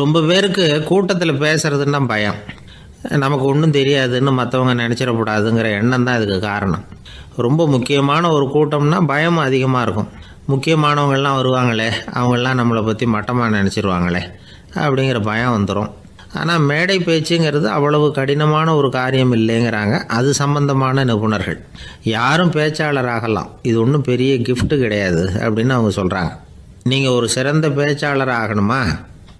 ரொம்ப பேருக்கு கூட்டத்தில் பேசுகிறதுன்னா பயம். நமக்கு ஒன்றும் தெரியாதுன்னு மற்றவங்க நினச்சிடக்கூடாதுங்கிற எண்ணம் தான் இதுக்கு காரணம். ரொம்ப முக்கியமான ஒரு கூட்டம்னா பயம் அதிகமாக இருக்கும். முக்கியமானவங்கள்லாம் வருவாங்களே, அவங்களாம் நம்மளை பற்றி மட்டமாக நினச்சிருவாங்களே அப்படிங்கிற பயம் வந்துடும். ஆனால் மேடை பேச்சுங்கிறது அவ்வளவு கடினமான ஒரு காரியம் இல்லைங்கிறாங்க அது சம்பந்தமான நிபுணர்கள். யாரும் பேச்சாளர் ஆகலாம், இது ஒன்றும் பெரிய கிஃப்ட்டு கிடையாது அப்படின்னு அவங்க சொல்கிறாங்க. நீங்கள் ஒரு சிறந்த பேச்சாளர் ஆகணுமா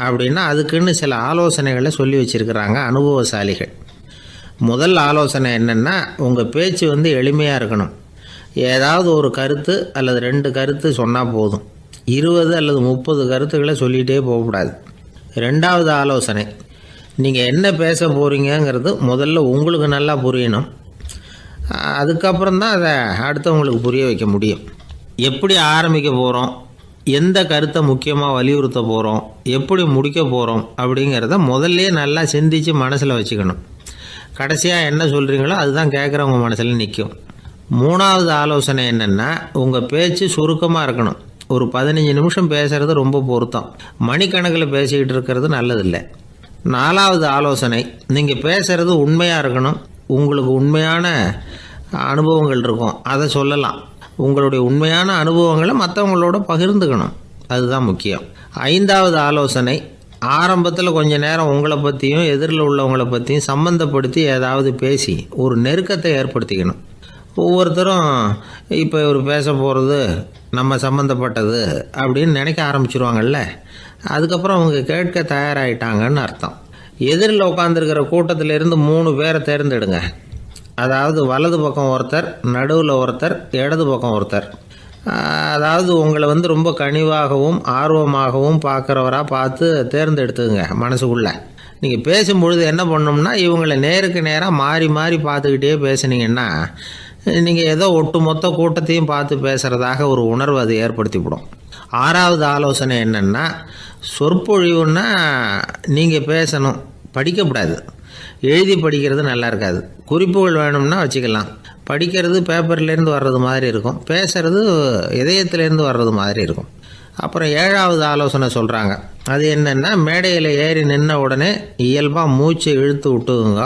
அப்படின்னா அதுக்குன்னு சில ஆலோசனைகளை சொல்லி வச்சுருக்கிறாங்க அனுபவசாலிகள். முதல் ஆலோசனை என்னென்னா, உங்கள் பேச்சு எளிமையாக இருக்கணும். ஏதாவது ஒரு கருத்து அல்லது 2 கருத்து சொன்னால் போதும். 20 அல்லது 30 கருத்துக்களை சொல்லிகிட்டே போகக்கூடாது. 2வது ஆலோசனை, நீங்கள் என்ன பேச போகிறீங்கிறது முதல்ல உங்களுக்கு நல்லா புரியணும். அதுக்கப்புறம் தான் அதை அடுத்தவங்களுக்கு புரிய வைக்க முடியும். எப்படி ஆரம்பிக்க போகிறோம், எந்த கருத்தை முக்கியமாக வலியுறுத்த போகிறோம், எப்படி முடிக்க போகிறோம் அப்படிங்கிறத முதல்ல நல்லா சிந்தித்து மனசில் வச்சுக்கணும். கடைசியாக என்ன சொல்கிறீங்களோ அதுதான் கேட்குறவங்க மனசில் நிற்கும். 3வது ஆலோசனை என்னென்னா, உங்கள் பேச்சு சுருக்கமாக இருக்கணும். ஒரு 15 நிமிஷம் பேசுகிறது ரொம்ப பொருத்தம். மணிக்கணக்கில் பேசிக்கிட்டு இருக்கிறது நல்லதில்லை. 4வது ஆலோசனை, நீங்கள் பேசுகிறது உண்மையாக இருக்கணும். உங்களுக்கு உண்மையான அனுபவங்கள் இருக்கும், அதை சொல்லலாம். உங்களுடைய உண்மையான அனுபவங்களை மற்றவங்களோட பகிர்ந்துக்கணும், அதுதான் முக்கியம். 5வது ஆலோசனை, ஆரம்பத்தில் கொஞ்ச நேரம் உங்களை பற்றியும் எதிரில் உள்ளவங்களை பற்றியும் சம்மந்தப்படுத்தி ஏதாவது பேசி ஒரு நெருக்கத்தை ஏற்படுத்திக்கணும். ஒவ்வொருத்தரும் இப்போ இவர் பேச போகிறது நம்ம சம்மந்தப்பட்டது அப்படின்னு நினைக்க ஆரம்பிச்சிருவாங்கல்ல, அதுக்கப்புறம் அவங்க கேட்க தயாராகிட்டாங்கன்னு அர்த்தம். எதிரில் உட்காந்துருக்கிற கூட்டத்திலேருந்து 3 பேரை தேர்ந்தெடுங்க. அதாவது வலது பக்கம் ஒருத்தர், நடுவில் ஒருத்தர், இடது பக்கம் ஒருத்தர். அதாவது உங்களை ரொம்ப கனிவாகவும் ஆர்வமாகவும் பார்க்குறவராக பார்த்து தேர்ந்தெடுத்துங்க மனசுக்குள்ளே. நீங்கள் பேசும்பொழுது என்ன பண்ணணும்னா, இவங்களை நேருக்கு நேராக மாறி மாறி பார்த்துக்கிட்டே பேசுனீங்கன்னா நீங்கள் ஏதோ ஒட்டுமொத்த கூட்டத்தையும் பார்த்து பேசுகிறதாக ஒரு உணர்வு அது ஏற்படுத்திவிடும். 6வது ஆலோசனை என்னென்னா, சொற்பொழிவுன்னா நீங்கள் பேசணும், படிக்கக்கூடாது. எழுதி படிக்கிறது நல்லா இருக்காது. குறிப்புகள் வேணும்னா வச்சுக்கலாம். படிக்கிறது பேப்பர்லேருந்து வர்றது மாதிரி இருக்கும், பேசுகிறது இதயத்திலேருந்து வர்றது மாதிரி இருக்கும். அப்புறம் 7வது ஆலோசனை சொல்கிறாங்க. அது என்னென்னா, மேடையில் ஏறி நின்ன உடனே இயல்பாக மூச்சை இழுத்து விட்டுங்க,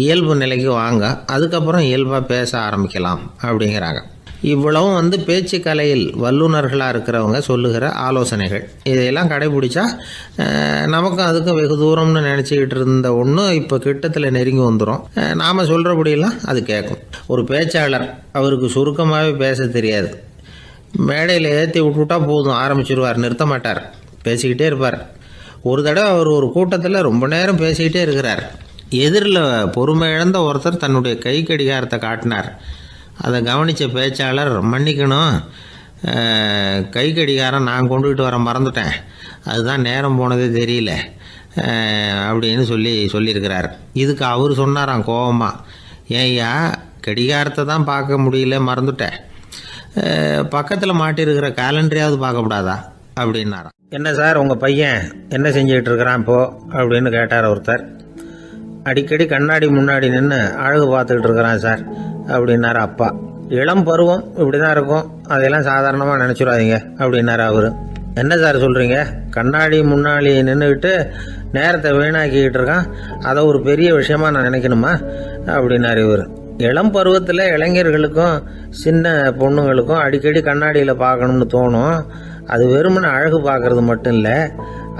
இயல்பு நிலைக்கு வாங்க, அதுக்கப்புறம் இயல்பாக பேச ஆரம்பிக்கலாம் அப்படிங்கிறாங்க. இவ்வளவும் பேச்சு கலையில் வல்லுநர்களாக இருக்கிறவங்க சொல்லுகிற ஆலோசனைகள். இதையெல்லாம் கடைபிடிச்சா நமக்கும் அதுக்கும் வெகு தூரம்னு நினச்சிக்கிட்டு இருந்த ஒன்று இப்போ கிட்டத்தில் நெருங்கி வந்துடும். நாம் சொல்கிறபடியெல்லாம் அது கேட்கும். ஒரு பேச்சாளர், அவருக்கு சுருக்கமாகவே பேச தெரியாது. மேடையில் ஏற்றி விட்டுவிட்டா போதும், ஆரம்பிச்சிருவார், நிறுத்த மாட்டார், பேசிக்கிட்டே இருப்பார். ஒரு தடவை அவர் ஒரு கூட்டத்தில் ரொம்ப நேரம் பேசிக்கிட்டே இருக்கிறார். எதிரில் பொறுமை இழந்த ஒருத்தர் தன்னுடைய கை கடிகாரத்தை காட்டினார். அதை கவனித்த பேச்சாளர், மன்னிக்கணும், கை கடிகாரம் நான் கொண்டுகிட்டு வர மறந்துட்டேன், அதுதான் நேரம் போனதே தெரியல அப்படின்னு சொல்லியிருக்கிறார். இதுக்கு அவர் சொன்னாராம் கோபமாக, ஏய்யா கடிகாரத்தை தான் பார்க்க முடியல, மறந்துட்டேன், பக்கத்தில் மாட்டிருக்கிற கேலண்டரையாவது பார்க்கக்கூடாதா அப்படின்னாராம். என்ன சார் உங்கள் பையன் என்ன செஞ்சுக்கிட்டு இருக்கிறான் இப்போ அப்படின்னு கேட்டார் ஒருத்தர். அடிக்கடி கண்ணாடி முன்னாடி நின்று அழகு பார்த்துக்கிட்டு இருக்கிறான் சார் அப்படின்னாரு அப்பா. இளம் பருவம் இப்படி தான் இருக்கும், அதையெல்லாம் சாதாரணமாக நினச்சிடாதீங்க அப்படின்னாரு அவர். என்ன சார் சொல்கிறீங்க, கண்ணாடி முன்னாடி நின்றுக்கிட்டு நேரத்தை வீணாக்கிக்கிட்டு இருக்கான், அதை ஒரு பெரிய விஷயமா நான் நினைக்கணுமா அப்படின்னாரு இவர். இளம் பருவத்தில் இளைஞர்களுக்கும் சின்ன பொண்ணுங்களுக்கும் அடிக்கடி கண்ணாடியில் பார்க்கணும்னு தோணும். அது வெறுமனே அழகு பார்க்கறது மட்டும் இல்லை,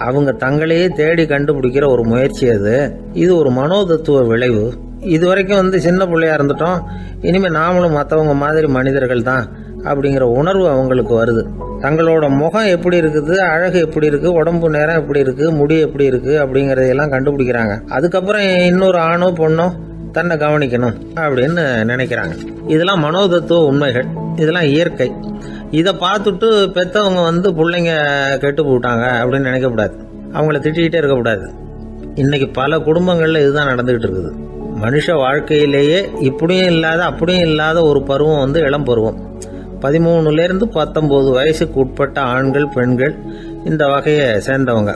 அவங்க தங்களையே தேடி கண்டுபிடிக்கிற ஒரு முயற்சி அது. இது ஒரு மனோதத்துவ விளைவு. இது வரைக்கும் சின்ன பிள்ளையா இருந்துட்டோம், இனிமேல் நாமளும் மற்றவங்க மாதிரி மனிதர்கள் தான் அப்படிங்கிற உணர்வு அவங்களுக்கு வருது. தங்களோட முகம் எப்படி இருக்குது, அழகு எப்படி இருக்குது, உடம்பு நேரம் எப்படி இருக்குது, முடி எப்படி இருக்குது அப்படிங்கிறதையெல்லாம் கண்டுபிடிக்கிறாங்க. அதுக்கப்புறம் இன்னொரு ஆணோ பொண்ணோ தன்னை கவனிக்கணும் அப்படின்னு நினைக்கிறாங்க. இதெல்லாம் மனோதத்துவ உண்மைகள், இதெல்லாம் இயற்கை. இதை பார்த்துட்டு பெற்றவங்க பிள்ளைங்க கெட்டு போட்டாங்க அப்படின்னு நினைக்கக்கூடாது, அவங்கள திட்டிகிட்டே இருக்கக்கூடாது. இன்றைக்கி பல குடும்பங்களில் இதுதான் நடந்துக்கிட்டு இருக்குது. மனுஷ வாழ்க்கையிலேயே இப்படியும் இல்லாத அப்படியும் இல்லாத ஒரு பருவம் இளம் பருவம். 13லேருந்து 19 வயசுக்கு உட்பட்ட ஆண்கள் பெண்கள் இந்த வகையை சேர்ந்தவங்க,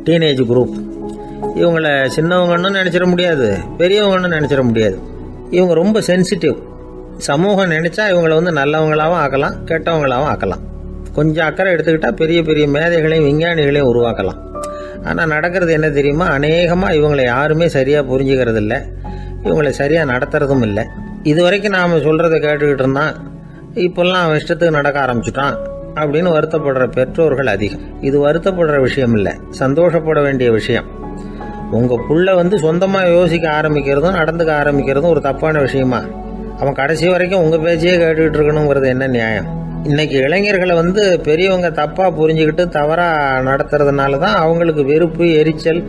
டீனேஜ் குரூப். இவங்களை சின்னவங்கன்னு நினச்சிட முடியாது, பெரியவங்கன்னு நினச்சிட முடியாது. இவங்க ரொம்ப சென்சிட்டிவ். சமூகம் நினச்சா இவங்களை நல்லவங்களாகவும் ஆக்கலாம், கெட்டவங்களாகவும் ஆக்கலாம். கொஞ்சம் அக்கறை எடுத்துக்கிட்டால் பெரிய பெரிய மேதைகளையும் விஞ்ஞானிகளையும் உருவாக்கலாம். ஆனால் நடக்கிறது என்ன தெரியுமா, அநேகமாக இவங்களை யாருமே சரியாக புரிஞ்சுக்கிறது இல்லை, இவங்களை சரியாக நடத்துறதும் இல்லை. இது வரைக்கும் நாம் சொல்கிறத கேட்டுக்கிட்டு இருந்தான், இப்போல்லாம் அவன் இஷ்டத்துக்கு நடக்க ஆரம்பிச்சுட்டான் அப்படின்னு வருத்தப்படுற பெற்றோர்கள் அதிகம். இது வருத்தப்படுற விஷயம் இல்லை, சந்தோஷப்பட வேண்டிய விஷயம். உங்கள் புள்ள சொந்தமாக யோசிக்க ஆரம்பிக்கிறதும் நடந்துக்க ஆரம்பிக்கிறதும் ஒரு தப்பான விஷயமா? அவன் கடைசி வரைக்கும் உங்கள் பேச்சையே கேட்டுக்கிட்டு இருக்கணுங்கிறது என்ன நியாயம்? இன்னைக்கு இளைஞர்களை பெரியவங்க தப்பாக புரிஞ்சுக்கிட்டு தவறாக நடத்துறதுனால தான் அவங்களுக்கு வெறுப்பு, எரிச்சல்,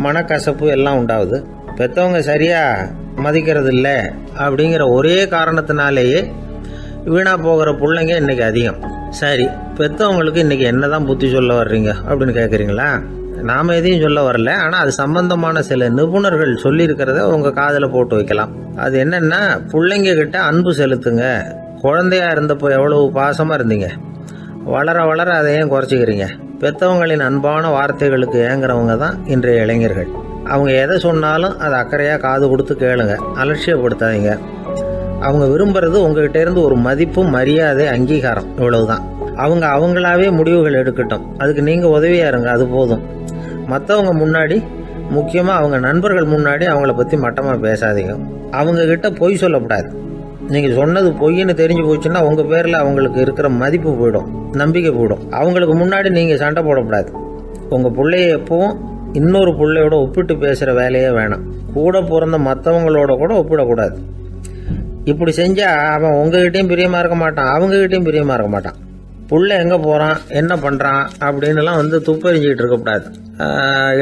மனக்கசப்பு எல்லாம் உண்டாகுது. பெற்றவங்க சரியாக மதிக்கிறது இல்லை அப்படிங்கிற ஒரே காரணத்தினாலேயே வீணாக போகிற பிள்ளைங்க இன்றைக்கி அதிகம். சரி, பெற்றவங்களுக்கு இன்றைக்கி என்ன தான் புத்தி சொல்ல வர்றீங்க அப்படின்னு கேட்குறீங்களா? நாம் எதையும் சொல்ல வரல, ஆனால் அது சம்பந்தமான சில நிபுணர்கள் சொல்லியிருக்கிறத உங்கள் காதில் போட்டு வைக்கலாம். அது என்னென்னா, பிள்ளைங்க கிட்ட அன்பு செலுத்துங்க. குழந்தையா இருந்தப்போ எவ்வளவு பாசமாக இருந்தீங்க, வளர வளர அதை ஏன் குறைச்சிக்கிறீங்க? பெற்றவங்களின் அன்பான வார்த்தைகளுக்கு ஏங்குறவங்க தான் இன்றைய இளைஞர்கள். அவங்க எதை சொன்னாலும் அதை அக்கறையாக காது கொடுத்து கேளுங்க, அலட்சியப்படுத்தாதீங்க. அவங்க விரும்புறது உங்ககிட்ட இருந்து ஒரு மதிப்பு, மரியாதை, அங்கீகாரம், இவ்வளவுதான். அவங்க அவங்களாவே முடிவுகள் எடுக்கட்டும், அதுக்கு நீங்கள் உதவியாக இருங்க, அது போதும். மற்றவங்க முன்னாடி, முக்கியமாக அவங்க நண்பர்கள் முன்னாடி அவங்கள பற்றி மட்டமாக பேசாதீங்க. அவங்கக்கிட்ட பொய் சொல்லக்கூடாது. நீங்கள் சொன்னது பொய்ன்னு தெரிஞ்சு போச்சுன்னா உங்கள் பேரில் அவங்களுக்கு இருக்கிற மதிப்பு போயிடும், நம்பிக்கை போயிடும். அவங்களுக்கு முன்னாடி நீங்கள் சண்டை போடக்கூடாது. உங்கள் பிள்ளைய எப்பவும் இன்னொரு பிள்ளையோட ஒப்பிட்டு பேசுகிற வேலையே வேணாம். கூட பிறந்த மற்றவங்களோட கூட ஒப்பிடக்கூடாது. இப்படி செஞ்சால் அவன் உங்ககிட்டையும் பிரியமாக இருக்க மாட்டான், அவங்ககிட்டையும் பிரியமாக இருக்க மாட்டான். புள்ள எங்கே போகிறான், என்ன பண்ணுறான் அப்படின்னுலாம் துப்பறிஞ்சிக்கிட்டு இருக்கக்கூடாது.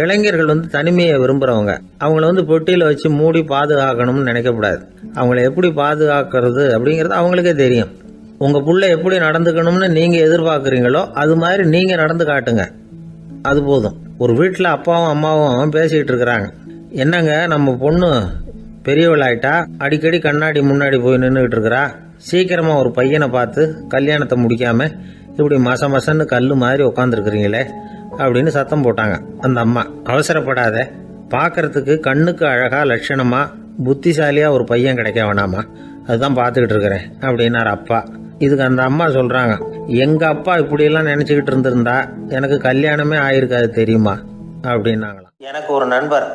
இளைஞர்கள் தனிமையை விரும்புகிறவங்க. அவங்கள பெட்டியில் வச்சு மூடி பாதுகாக்கணும்னு நினைக்கக்கூடாது. அவங்கள எப்படி பாதுகாக்கிறது அப்படிங்கிறது அவங்களுக்கே தெரியும். உங்கள் புள்ள எப்படி நடந்துக்கணும்னு நீங்கள் எதிர்பார்க்குறீங்களோ அது மாதிரி நீங்கள் நடந்து காட்டுங்க, அது போதும். ஒரு வீட்டில் அப்பாவும் அம்மாவும் பேசிக்கிட்டு இருக்கிறாங்க, என்னங்க நம்ம பொண்ணு பெரியவளாயிட்டா, அடிக்கடி கண்ணாடி முன்னாடி போய் நின்றுக்கிட்டு இருக்கிறா, சீக்கிரமாக ஒரு பையனை பார்த்து கல்யாணத்தை முடிக்காம இப்படி மசன்னு கல் மாதிரி உட்காந்துருக்குறீங்களே அப்படின்னு சத்தம் போட்டாங்க. அந்த அம்மா, அவசரப்படாத, பார்க்கறதுக்கு கண்ணுக்கு அழகாக லட்சணமாக புத்திசாலியாக ஒரு பையன் கிடைக்க வேணாமா, அதுதான் பார்த்துக்கிட்டு இருக்கிறேன் அப்படின்னார் அப்பா. இதுக்கு அந்த அம்மா சொல்கிறாங்க, எங்கள் அப்பா இப்படியெல்லாம் நினச்சிக்கிட்டு இருந்திருந்தா எனக்கு கல்யாணமே ஆயிருக்காது தெரியுமா அப்படின்னாங்களாம். எனக்கு ஒரு நண்பர்,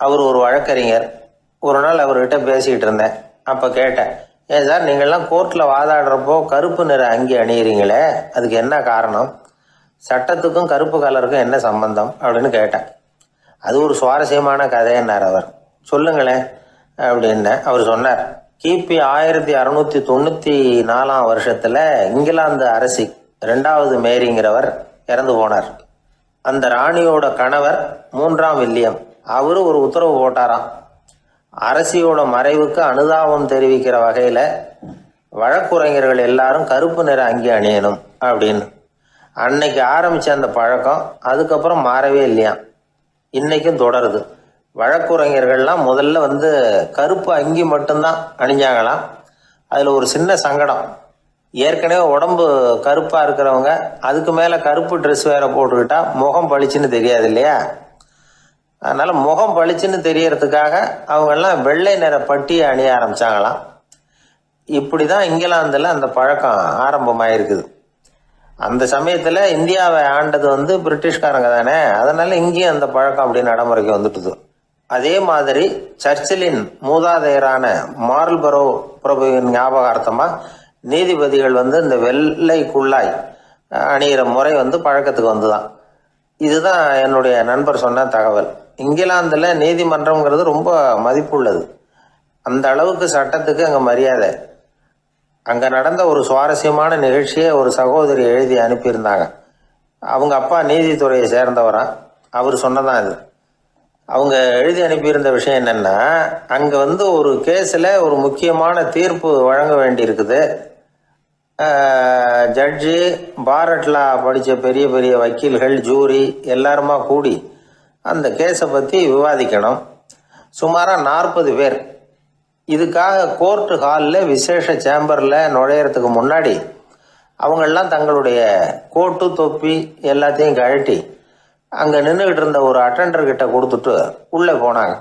அவர் ஒரு வழக்கறிஞர். ஒரு நாள் அவர்கிட்ட பேசிக்கிட்டு இருந்தேன். அப்போ கேட்டேன், ஏன் சார் நீங்கள்லாம் கோர்ட்டில் வாதாடுறப்போ கருப்பு நிற அங்கி அணியிறீங்களே, அதுக்கு என்ன காரணம்? சட்டத்துக்கும் கருப்பு கலருக்கும் என்ன சம்பந்தம் அப்படின்னு கேட்டேன். அது ஒரு சுவாரஸ்யமான கதைன்னார் அவர். சொல்லுங்களேன் அப்படின்னு அவர் சொன்னார். கிபி 1694 வருஷத்தில் இங்கிலாந்து அரசி 2வது மேரிங்கிறவர் இறந்து போனார். அந்த ராணியோட கணவர் 3ஆம் வில்லியம், அவரு ஒரு உத்தரவு போட்டாராம், அரசியோட மறைவுக்கு அனுதாபம் தெரிவிக்கிற வகையில் வழக்குரைஞர்கள் எல்லாரும் கருப்பு நிற அங்கி அணியணும் அப்படின்னு. அன்னைக்கு ஆரம்பித்த அந்த பழக்கம் அதுக்கப்புறம் மாறவே இல்லையாம், இன்னைக்கும் தொடருது. வழக்குரைஞர்கள்லாம் முதல்ல கருப்பு அங்கி மட்டும்தான் அணிஞ்சாங்களாம். அதில் ஒரு சின்ன சங்கடம், ஏற்கனவே உடம்பு கருப்பாக இருக்கிறவங்க அதுக்கு மேலே கருப்பு ட்ரெஸ் வேற போட்டுக்கிட்டா முகம் பளிச்சுன்னு தெரியாது இல்லையா? அதனால் முகம் பளிச்சுன்னு தெரியறதுக்காக அவங்கெல்லாம் வெள்ளை நிற பட்டியை அணிய ஆரம்பித்தாங்களாம். இப்படி தான் இங்கிலாந்தில் அந்த பழக்கம் ஆரம்பமாயிருக்குது. அந்த சமயத்தில் இந்தியாவை ஆண்டது பிரிட்டிஷ்காரங்க தானே, அதனால் இங்கேயும் அந்த பழக்கம் அப்படி நடைமுறைக்கு வந்துட்டுது. அதே மாதிரி சர்ச்சிலின் மூதாதையரான மார்ல்பரோ பிரபுவின் ஞாபகார்த்தமாக நீதிபதிகள் இந்த வெள்ளை குள்ளாய் அணிகிற முறை பழக்கத்துக்கு வந்துதான். இதுதான் என்னுடைய நண்பர் சொன்ன தகவல். இங்கிலாந்தில் நீதிமன்றம்ங்கிறது ரொம்ப மதிப்புள்ளது. அந்த அளவுக்கு சட்டத்துக்கு அங்கே மரியாதை. அங்கே நடந்த ஒரு சுவாரஸ்யமான நிகழ்ச்சியை ஒரு சகோதரி எழுதி அனுப்பியிருந்தாங்க. அவங்க அப்பா நீதித்துறையை சேர்ந்தவரா, அவர் சொன்னதான் இது. அவங்க எழுதி அனுப்பியிருந்த விஷயம் என்னென்னா, அங்கே ஒரு கேஸில் ஒரு முக்கியமான தீர்ப்பு வழங்க வேண்டி இருக்குது. ஜட்ஜி, பாரட்லா படித்த பெரிய பெரிய வக்கீல்கள், ஜூரி எல்லாருமா கூடி அந்த கேஸை பற்றி விவாதிக்கணும். சுமாராக 40 பேர். இதுக்காக கோர்ட்டு ஹாலில் விசேஷ சேம்பரில் நுழையிறதுக்கு முன்னாடி அவங்கெல்லாம் தங்களுடைய கோட்டு, தொப்பி எல்லாத்தையும் கழட்டி அங்கே நின்றுக்கிட்டு இருந்த ஒரு அட்டெண்டர்கிட்ட கொடுத்துட்டு உள்ளே போனாங்க.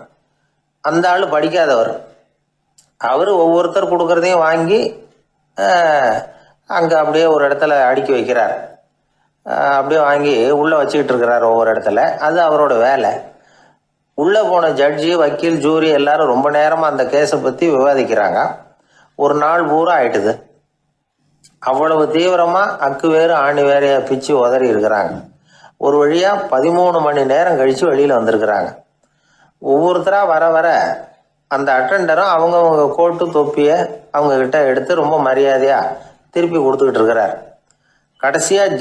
அந்த ஆள் படிக்காதவர். அவர் ஒவ்வொருத்தர் கொடுக்குறதையும் வாங்கி அங்கே அப்படியே ஒரு இடத்துல அடுக்கி வைக்கிறார். அப்படியே வாங்கி உள்ளே வச்சுக்கிட்டு இருக்கிறார் ஒவ்வொரு இடத்துல. அது அவரோட வேலை. உள்ளே போன ஜட்ஜி, வக்கீல், ஜூரி எல்லாரும் ரொம்ப நேரமாக அந்த கேஸை பற்றி விவாதிக்கிறாங்க. ஒரு நாள் பூரா ஆயிட்டுது. அவ்வளவு தீவிரமாக அக்கு வேறு ஆணி வேறையாக பிச்சு உதறி இருக்கிறாங்க. ஒரு வழியாக 13 மணி நேரம் கழித்து வெளியில் வந்திருக்கிறாங்க. ஒவ்வொருத்தராக வர வர அந்த அட்டெண்டரும் அவங்கவுங்க கோட்டு தொப்பியை அவங்கக்கிட்ட எடுத்து ரொம்ப மரியாதையாக திருப்பி கொடுத்துக்கிட்டு இருக்கிறார். கடைசியாக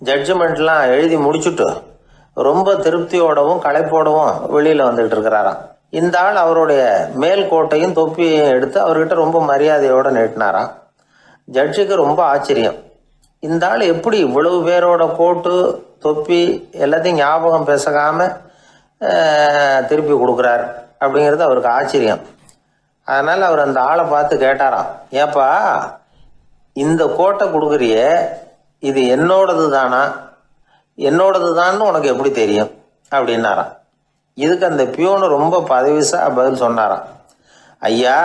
ஜட்ஜ்மெண்ட்லாம் எழுதி முடிச்சுட்டு ரொம்ப திருப்தியோடவும் களைப்போடவும் வெளியில் வந்துகிட்டு இருக்கிறாராம். இந்த ஆள் அவருடைய மேல் கோட்டையும் தொப்பியையும் எடுத்து அவர்கிட்ட ரொம்ப மரியாதையோடு நீட்டினாராம். ஜட்ஜுக்கு ரொம்ப ஆச்சரியம். இந்த ஆள் எப்படி இவ்வளவு பேரோட கோட்டு தொப்பி எல்லாத்தையும் ஞாபகம் பேசகாமல் திருப்பி கொடுக்குறார் அப்படிங்கிறது அவருக்கு ஆச்சரியம். அதனால் அவர் அந்த ஆளை பார்த்து கேட்டாராம், ஏப்பா இந்த கோட்டை கொடுக்குறியே, இது என்னோடது தானா, என்னோடது தான்னு உனக்கு எப்படி தெரியும் அப்படின்னாராம். இதுக்கு அந்த பியூனு ரொம்ப பதவிசா பதில் சொன்னாராம், ஐயா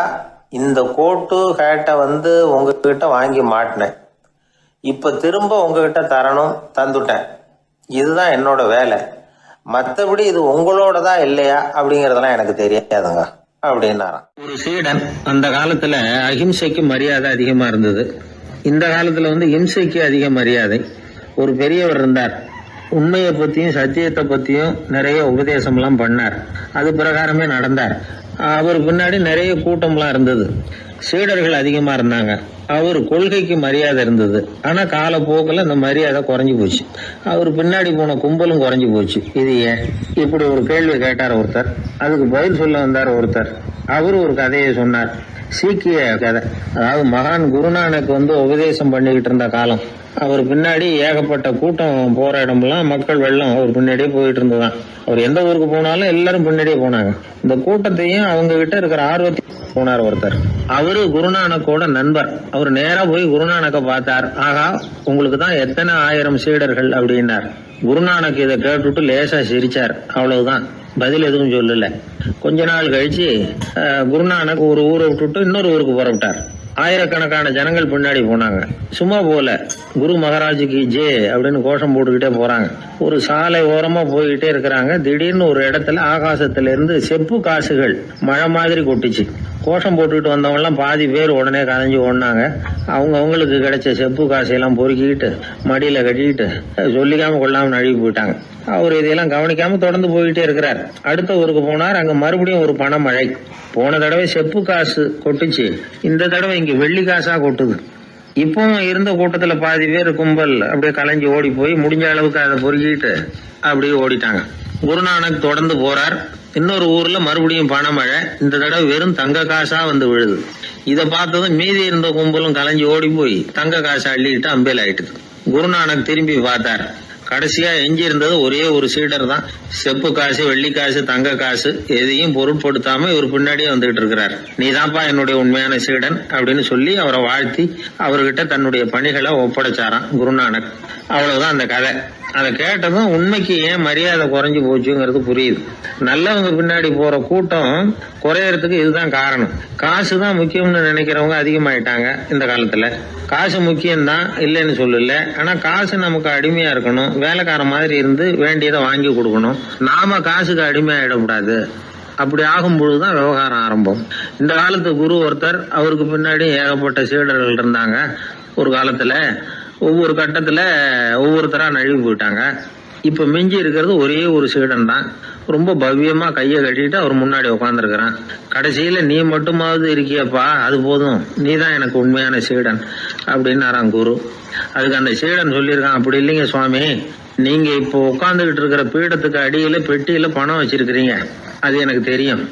இந்த கோட்டு ஹேட்டை உங்ககிட்ட வாங்கி மாட்டினேன், இப்போ திரும்ப உங்ககிட்ட தரணும், தந்துட்டேன், இதுதான் என்னோட வேலை, மற்றபடி இது உங்களோடதா இல்லையா அப்படிங்கிறதெல்லாம் எனக்கு தெரியாதுங்க அப்படின்னாராம். ஒரு சீடன் அந்த காலத்துல அஹிம்சைக்கு மரியாதை அதிகமா இருந்தது. இந்த காலத்துல இம்சைக்கு அதிக மரியாதை. ஒரு பெரியவர் இருந்தார். உண்மையை பத்தியும் சத்தியத்தை பத்தியும் நிறைய உபதேசம்லாம் பண்ணார். அது பிரகாரமே நடந்தார். அவர் பின்னாடி நிறைய கூட்டம்லாம் இருந்தது. சீடர்கள் அதிகமா இருந்தாங்க. அவர் கொள்கைக்கு மரியாதை இருந்தது. ஆனா காலப்போக்கில் அந்த மரியாதை குறைஞ்சி போச்சு. அவர் பின்னாடி போன கும்பலும் குறைஞ்சி போச்சு. இது ஏன்? இப்படி ஒரு கேள்வி கேட்டார் ஒருத்தர். அதுக்கு பதில் சொல்ல வந்தார் ஒருத்தர். அவரு ஒரு கதையை சொன்னார். சீக்கிய கதை. அதாவது மகான் குருநானக் உபதேசம் பண்ணிக்கிட்டு இருந்த காலம். அவர் பின்னாடி ஏகப்பட்ட கூட்டம் போற இடமெல்லாம் மக்கள் வெள்ளம் அவர் பின்னாடியே போயிட்டு இருந்ததுதான். அவர் எந்த ஊருக்கு போனாலும் எல்லாரும் பின்னாடியே போனாங்க. இந்த கூட்டத்தையும் அவங்க கிட்ட இருக்கிற ஆர்வத்தை போனார் ஒருத்தர். அவரு குருநானக்கோட நண்பர். அவர் நேரா போய் குருநானக்க பார்த்தார். ஆகா, உங்களுக்கு தான் எத்தனை 1000 சீடர்கள் அப்படின்னார். குருநானக் இதை கேட்டுட்டு லேசா சிரிச்சார். அவ்வளவுதான், பதில் எதுவும் சொல்லல. கொஞ்ச நாள் கழிச்சு குருநானக் ஒரு ஊரை விட்டுட்டு இன்னொரு ஊருக்கு புறப்பட்டார். ஆயிரக்கணக்கான ஜனங்கள் பின்னாடி போனாங்க. சும்மா போல குரு மகாராஜுக்கு ஜே அப்படின்னு கோஷம் போட்டுக்கிட்டே போறாங்க. ஒரு சாலை ஓரமா போய்கிட்டே இருக்கிறாங்க. திடீர்னு ஒரு இடத்துல ஆகாசத்துல இருந்து செப்பு காசுகள் மழை மாதிரி கொட்டுச்சு. கோஷம் போட்டுக்கிட்டு வந்தவங்க எல்லாம் பாதி பேர் உடனே கதைஞ்சு ஓடினாங்க. அவங்களுக்கு கிடைச்ச செப்பு காசையெல்லாம் பொறுக்கிட்டு மடியில கட்டிக்கிட்டு சொல்லிக்காம கொள்ளாம நழுவி போயிட்டாங்க. அவர் இதையெல்லாம் கவனிக்காம தொடர்ந்து போயிட்டே இருக்கிறார். அடுத்த ஊருக்கு போனார். அங்க மறுபடியும் ஒரு பணமழை. போன தடவை செப்பு காசு கொட்டுச்சு, இந்த தடவை இங்க வெள்ளி காசா கொட்டுது. இப்போ இருந்த கூட்டத்துல பாதி பேர் கும்பல் அப்படியே கலைஞ்சு ஓடி போய் முடிஞ்ச அளவுக்கு அதை பொறுக்கிட்டு அப்படியே ஓடிட்டாங்க. குருநானக் தொடர்ந்து போறார். இன்னொரு ஊர்ல மறுபடியும் பணமழை. இந்த தடவை வெறும் தங்க காசா விழுது. இதை பார்த்ததும் மீதி இருந்த கும்பலும் கலைஞ்சு ஓடி போய் தங்க காசை அள்ளிக்கிட்டு அம்பேல் ஆயிட்டுது. குருநானக் திரும்பி பார்த்தார். கடைசியா எஞ்சி இருந்தது ஒரே ஒரு சீடர் தான். செப்பு காசு, வெள்ளி காசு, தங்க காசு எதையும் பொருட்படுத்தாம இவர் பின்னாடியே வந்துகிட்டு இருக்கிறார். நீதான்ப்பா என்னுடைய உண்மையான சீடன் அப்படின்னு சொல்லி அவரை வாழ்த்தி அவர்கிட்ட தன்னுடைய பணிகளை ஒப்படைச்சாராம் குருநானக். அவ்வளவுதான் அந்த கதை. அதை கேட்டதும் உண்மைக்கு ஏன் மரியாதை குறைஞ்சு போச்சுங்கிறது புரியுது. நல்லவங்க பின்னாடி போற கூட்டம் குறையறதுக்கு இதுதான் காரணம். காசு தான் முக்கியம்னு நினைக்கிறவங்க அதிகமாயிட்டாங்க இந்த காலத்துல. காசு முக்கியம்தான், இல்லைன்னு சொல்லல. ஆனா காசு நமக்கு அடிமையா இருக்கணும். வேலைக்கார மாதிரி இருந்து வேண்டியதை வாங்கி கொடுக்கணும். நாம காசுக்கு அடிமையாயிடக்கூடாது. அப்படி ஆகும் பொழுதுதான் விவகாரம் ஆரம்பம். இந்த காலத்து குரு ஒருத்தர், அவருக்கு பின்னாடி ஏகப்பட்ட சீடர்கள் இருந்தாங்க. ஒரு காலத்துல ஒவ்வொரு கட்டத்துல ஒவ்வொருத்தரா நழுவி போயிட்டாங்க. இப்ப மிஞ்சி இருக்கிறது ஒரே ஒரு சீடன் தான். ரொம்ப பவ்யமா கையை கட்டிட்டு அவர் முன்னாடி உட்காந்துருக்கிறான். கடைசியில நீ மட்டுமாவது இருக்கியப்பா, அது போதும், நீ தான் எனக்கு உண்மையான சீடன் அப்படின்னாராம் குரு. அதுக்கு அந்த சீடன் சொல்லியிருக்கான், அப்படி இல்லைங்க சுவாமி, நீங்க இப்போ உட்காந்துக்கிட்டு இருக்கிற பீடத்துக்கு அடியில பெட்டியில பணம் வச்சிருக்கிறீங்க, அது எனக்கு தெரியும்.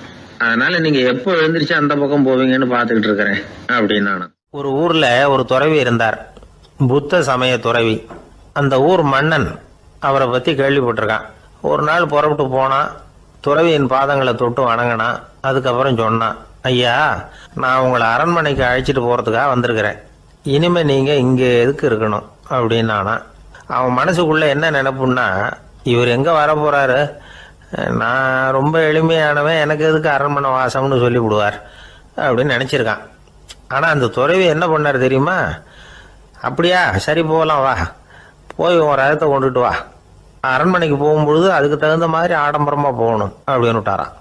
அதனால நீங்க எப்போ எழுந்திரிச்சு அந்த பக்கம் போவீங்கன்னு பாத்துக்கிட்டு இருக்கிறேன் அப்படின்னு. ஒரு ஊர்ல ஒரு துறவி இருந்தார், புத்த சமய துறவி. அந்த ஊர் மன்னன் அவரை பத்தி கேள்விப்பட்டிருக்கான். ஒரு நாள் புறப்பட்டு போனான். துறவியின் பாதங்களை தொட்டு வணங்கினான். அதுக்கப்புறம் சொன்னான், ஐயா, நான் உங்களை அரண்மனைக்கு அழைச்சிட்டு போறதுக்காக வந்திருக்கிறேன். இனிமே நீங்க இங்க எதுக்கு இருக்கணும் அப்படின்னானா. அவன் மனசுக்குள்ள என்ன நினைப்புன்னா, இவர் எங்க வர போறாரு, நான் ரொம்ப எளிமையானவன், எனக்கு எதுக்கு அரண்மனை வாசம்னு சொல்லிவிடுவார் அப்படின்னு நினைச்சிருக்கான். ஆனா அந்த துறவி என்ன பண்ணார் தெரியுமா? அப்படியா, சரி போகலாம் வா, போய் உன் ரதத்தை கொண்டுட்டு வா, அரண்மனைக்கு போகும்பொழுது அதுக்கு தகுந்த மாதிரி ஆடம்பரமாக போகணும் அப்படின்னு விட்டாரான்.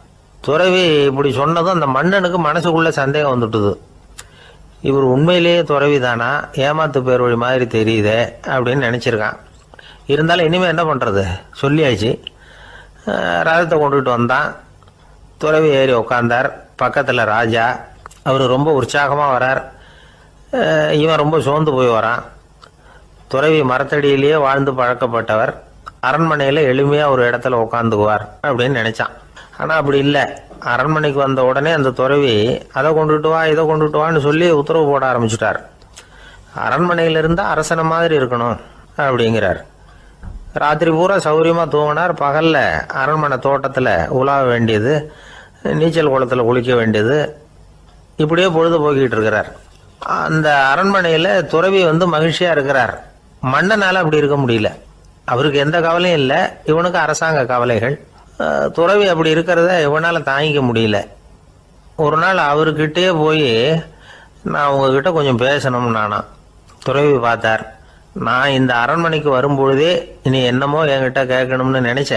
துறவி இப்படி சொன்னதும் அந்த மன்னனுக்கு மனசுக்குள்ள சந்தேகம் வந்துட்டுது. இவர் உண்மையிலேயே துறவி தானா, ஏமாத்து பேர் வழி மாதிரி தெரியுதே அப்படின்னு நினச்சிருக்கான். இருந்தாலும் இனிமேல் என்ன பண்ணுறது, சொல்லியாச்சு. ரதத்தை கொண்டுகிட்டு வந்தான். துறவி ஏறி உட்காந்தார். பக்கத்தில் ராஜா. அவர் ரொம்ப உற்சாகமாக வரார். இவன் ரொம்ப சோர்ந்து போய் வரான். துறவி மரத்தடியிலேயே வாழ்ந்து பழக்கப்பட்டவர், அரண்மனையில் எளிமையாக ஒரு இடத்துல உட்காந்துக்குவார் அப்படின்னு நினச்சான். ஆனால் அப்படி இல்லை. அரண்மனைக்கு வந்த உடனே அந்த துறவி அதை கொண்டுட்டு வா இதை கொண்டுட்டு வான்னு சொல்லி உத்தரவு போட ஆரம்பிச்சுட்டார். அரண்மனையில் இருந்தால் அரசனை மாதிரி இருக்கணும் அப்படிங்கிறார். ராத்திரி பூரா சௌகரியமாக தூங்கினார். பகலில் அரண்மனை தோட்டத்தில் உலாவ வேண்டியது, நீச்சல் குளத்தில் குளிக்க வேண்டியது, இப்படியே பொழுது போக்கிட்டு இருக்கிறார். அந்த அரண்மனையில் துறவி மகிழ்ச்சியாக இருக்கிறார். மன்னனால் அப்படி இருக்க முடியல. அவருக்கு எந்த கவலையும் இல்லை, இவனுக்கு அரசாங்க கவலைகள். துறவி அப்படி இருக்கிறத இவனால் தாங்கிக்க முடியல. ஒரு நாள் அவர்கிட்டயே போய், நான் உங்ககிட்ட கொஞ்சம் பேசணும் நானா. துறவி பார்த்தார். நான் இந்த அரண்மனைக்கு வரும்பொழுதே நீ என்னமோ என்கிட்ட கேட்கணும்னு நினைச்ச,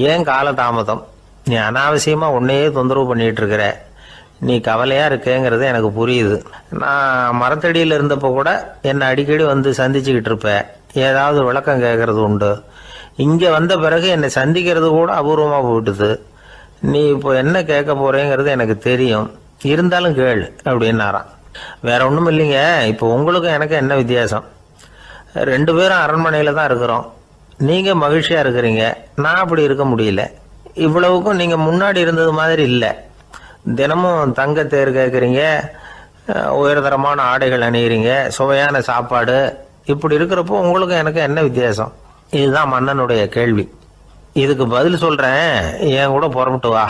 ஏன் காலதாமதம்? நீ அனாவசியமாக உன்னையே தொந்தரவு பண்ணிகிட்டு இருக்கிற, நீ கவலையாக இருக்கேங்கிறது எனக்கு புரியுது. நான் மரத்தடியில் இருந்தப்போ கூட என்னை அடிக்கடி சந்திச்சுக்கிட்டு இருப்பேன், ஏதாவது விளக்கம் கேட்கறது உண்டு. இங்கே வந்த பிறகு என்னை சந்திக்கிறது கூட அபூர்வமாக போயிட்டுது. நீ இப்போ என்ன கேட்க போறேங்கிறது எனக்கு தெரியும், இருந்தாலும் கேளு அப்படின்னாராம். வேற ஒன்றும் இல்லைங்க, இப்போ உங்களுக்கும் எனக்கு என்ன வித்தியாசம்? 2 பேரும் அரண்மனையில் தான் இருக்கிறோம். நீங்கள் மகிழ்ச்சியாக இருக்கிறீங்க, நான் அப்படி இருக்க முடியல. இவ்வளவுக்கும் நீங்கள் முன்னாடி இருந்தது மாதிரி இல்லை. தினமும் தங்கத்தேர் கேட்குறீங்க, உயர்தரமான ஆடைகள் அணிகிறீங்க, சுவையான சாப்பாடு. இப்படி இருக்கிறப்போ உங்களுக்கும் எனக்கு என்ன வித்தியாசம்? இதுதான் மன்னனுடைய கேள்வி. இதுக்கு பதில் சொல்கிறேன், என் கூட புறப்பட்டு வா,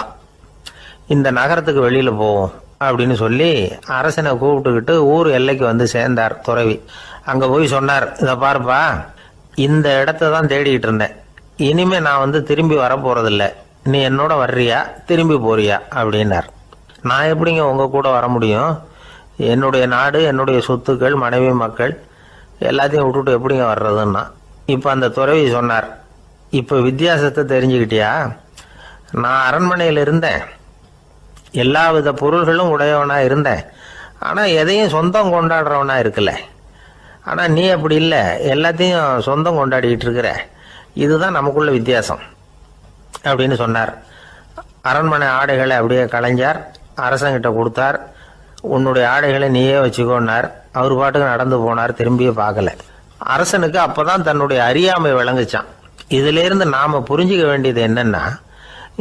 இந்த நகரத்துக்கு வெளியில் போவோம் அப்படின்னு சொல்லி அரசனை கூப்பிட்டுக்கிட்டு ஊர் எல்லைக்கு சேர்ந்தார் துறவி. அங்கே போய் சொன்னார், இதை பாருப்பா, இந்த இடத்த தான் தேடிக்கிட்டு இருந்தேன். இனிமே நான் திரும்பி வர போகிறதில்ல. நீ என்னோட வர்றியா திரும்பி போறியா அப்படின்னார். நான் எப்படிங்க உங்கள் கூட வர முடியும்? என்னுடைய நாடு, என்னுடைய சொத்துக்கள், மனைவி, மக்கள் எல்லாத்தையும் விட்டுட்டு எப்படிங்க வர்றதுன்னா. இப்போ அந்த துறவி சொன்னார், இப்போ வித்தியாசத்தை தெரிஞ்சுக்கிட்டியா? நான் அரண்மனையில் இருந்தேன், எல்லா வித பொருள்களும் உடையவனாக இருந்தேன், ஆனால் எதையும் சொந்தம் கொண்டாடுறவனா இருக்கல. ஆனால் நீ அப்படி இல்லை, எல்லாத்தையும் சொந்தம் கொண்டாடிக்கிட்டு இருக்கிற. இதுதான் நமக்குள்ள வித்தியாசம் அப்படின்னு சொன்னார். அரண்மனை ஆடைகளை அப்படியே களைஞ்சார், அரசங்கிட்ட கொடுத்தார். உன்னுடைய ஆடைகளை நீயே வச்சுக்கோன்னார். அவர் பாட்டுக்கு நடந்து போனார், திரும்பியே பார்க்கல. அரசனுக்கு அப்போதான் தன்னுடைய அறியாமை விளங்குச்சான். இதிலிருந்து நாம் புரிஞ்சிக்க வேண்டியது என்னன்னா,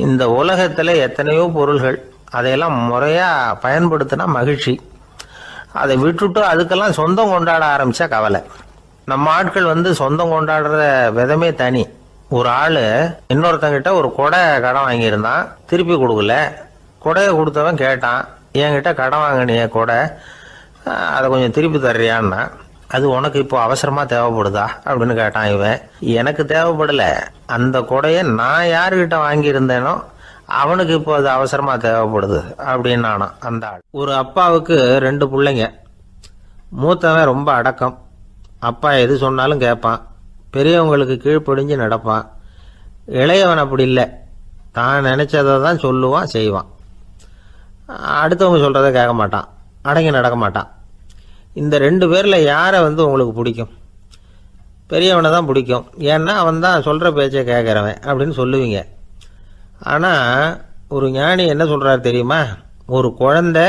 இந்த உலகத்தில் எத்தனையோ பொருள்கள், அதையெல்லாம் முறையாக பயன்படுத்தினா மகிழ்ச்சி. அதை விட்டுட்டு அதுக்கெல்லாம் சொந்தம் கொண்டாட ஆரம்பித்தா கவலை. நம்ம ஆட்கள் சொந்தம் கொண்டாடுற விதமே தனி. ஒரு ஆள் இன்னொருத்தங்கிட்ட ஒரு கொடை கடன் வாங்கியிருந்தான், திருப்பி கொடுக்கல. கொடையை கொடுத்தவன் கேட்டான், என்கிட்ட கடன் வாங்கினிய கொடை, அதை கொஞ்சம் திருப்பி தர்றியான்னா. அது உனக்கு இப்போ அவசரமாக தேவைப்படுதா அப்படின்னு கேட்டான் இவன். எனக்கு தேவைப்படலை, அந்த கொடையை நான் யாருக்கிட்ட வாங்கியிருந்தேனோ அவனுக்கு இப்போ அது அவசரமாக தேவைப்படுது அப்படின்னானா அந்த ஆள். ஒரு அப்பாவுக்கு 2 பிள்ளைங்க. மூத்தவன் ரொம்ப அடக்கம், அப்பா எது சொன்னாலும் கேட்பான், பெரியவங்களுக்கு கீழ்ப்படிஞ்சு நடப்பான். இளையவன் அப்படி இல்லை, தான் நினைச்சதை தான் சொல்லுவான், செய்வான். அடுத்தவங்க சொல்கிறத கேட்க மாட்டான், அடங்கி நடக்க மாட்டான். இந்த 2 பேரில் யாரை உங்களுக்கு பிடிக்கும்? பெரியவனை தான் பிடிக்கும், ஏன்னா அவன் தான் சொல்கிற பேச்சை கேட்குறவன் அப்படின்னு சொல்லுவீங்க. ஆனால் ஒரு ஞானி என்ன சொல்கிறார் தெரியுமா? ஒரு குழந்தை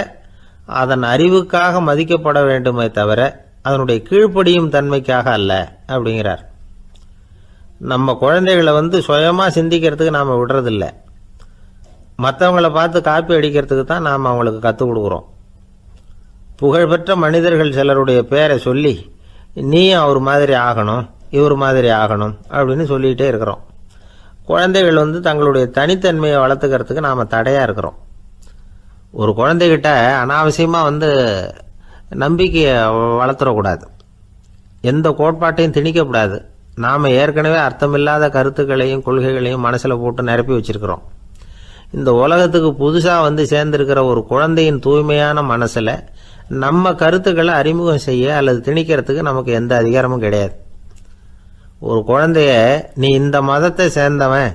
அதன் அறிவுக்காக மதிக்கப்பட வேண்டுமே தவிர அதனுடைய கீழ்ப்படியும் தன்மைக்காக அல்ல அப்படிங்கிறார். நம்ம குழந்தைகளை சுயமாக சிந்திக்கிறதுக்கு நாம் விடுறதில்லை, மற்றவங்களை பார்த்து காப்பி அடிக்கிறதுக்கு தான் நாம் அவங்களுக்கு கற்றுக் கொடுக்குறோம். புகழ்பெற்ற மனிதர்கள் சிலருடைய பேரை சொல்லி நீயும் அவர் மாதிரி ஆகணும், இவர் மாதிரி ஆகணும் அப்படின்னு சொல்லிகிட்டே இருக்கிறோம். குழந்தைகள் தங்களுடைய தனித்தன்மையை வளர்த்துக்கிறதுக்கு நாம் தடையாக இருக்கிறோம். ஒரு குழந்தைகிட்ட அனாவசியமாக நம்பிக்கையை வளர்த்துடக்கூடாது, எந்த கோட்பாட்டையும் திணிக்கக்கூடாது. நாம் ஏற்கனவே அர்த்தமில்லாத கருத்துக்களையும் கொள்கைகளையும் மனசில் போட்டு நிரப்பி வச்சிருக்கிறோம். இந்த உலகத்துக்கு புதுசாக சேர்ந்திருக்கிற ஒரு குழந்தையின் தூய்மையான மனசில் நம்ம கருத்துக்களை அறிமுகம் செய்ய அல்லது திணிக்கிறதுக்கு நமக்கு எந்த அதிகாரமும் கிடையாது. ஒரு குழந்தைய நீ இந்த மதத்தை சேர்ந்தவன்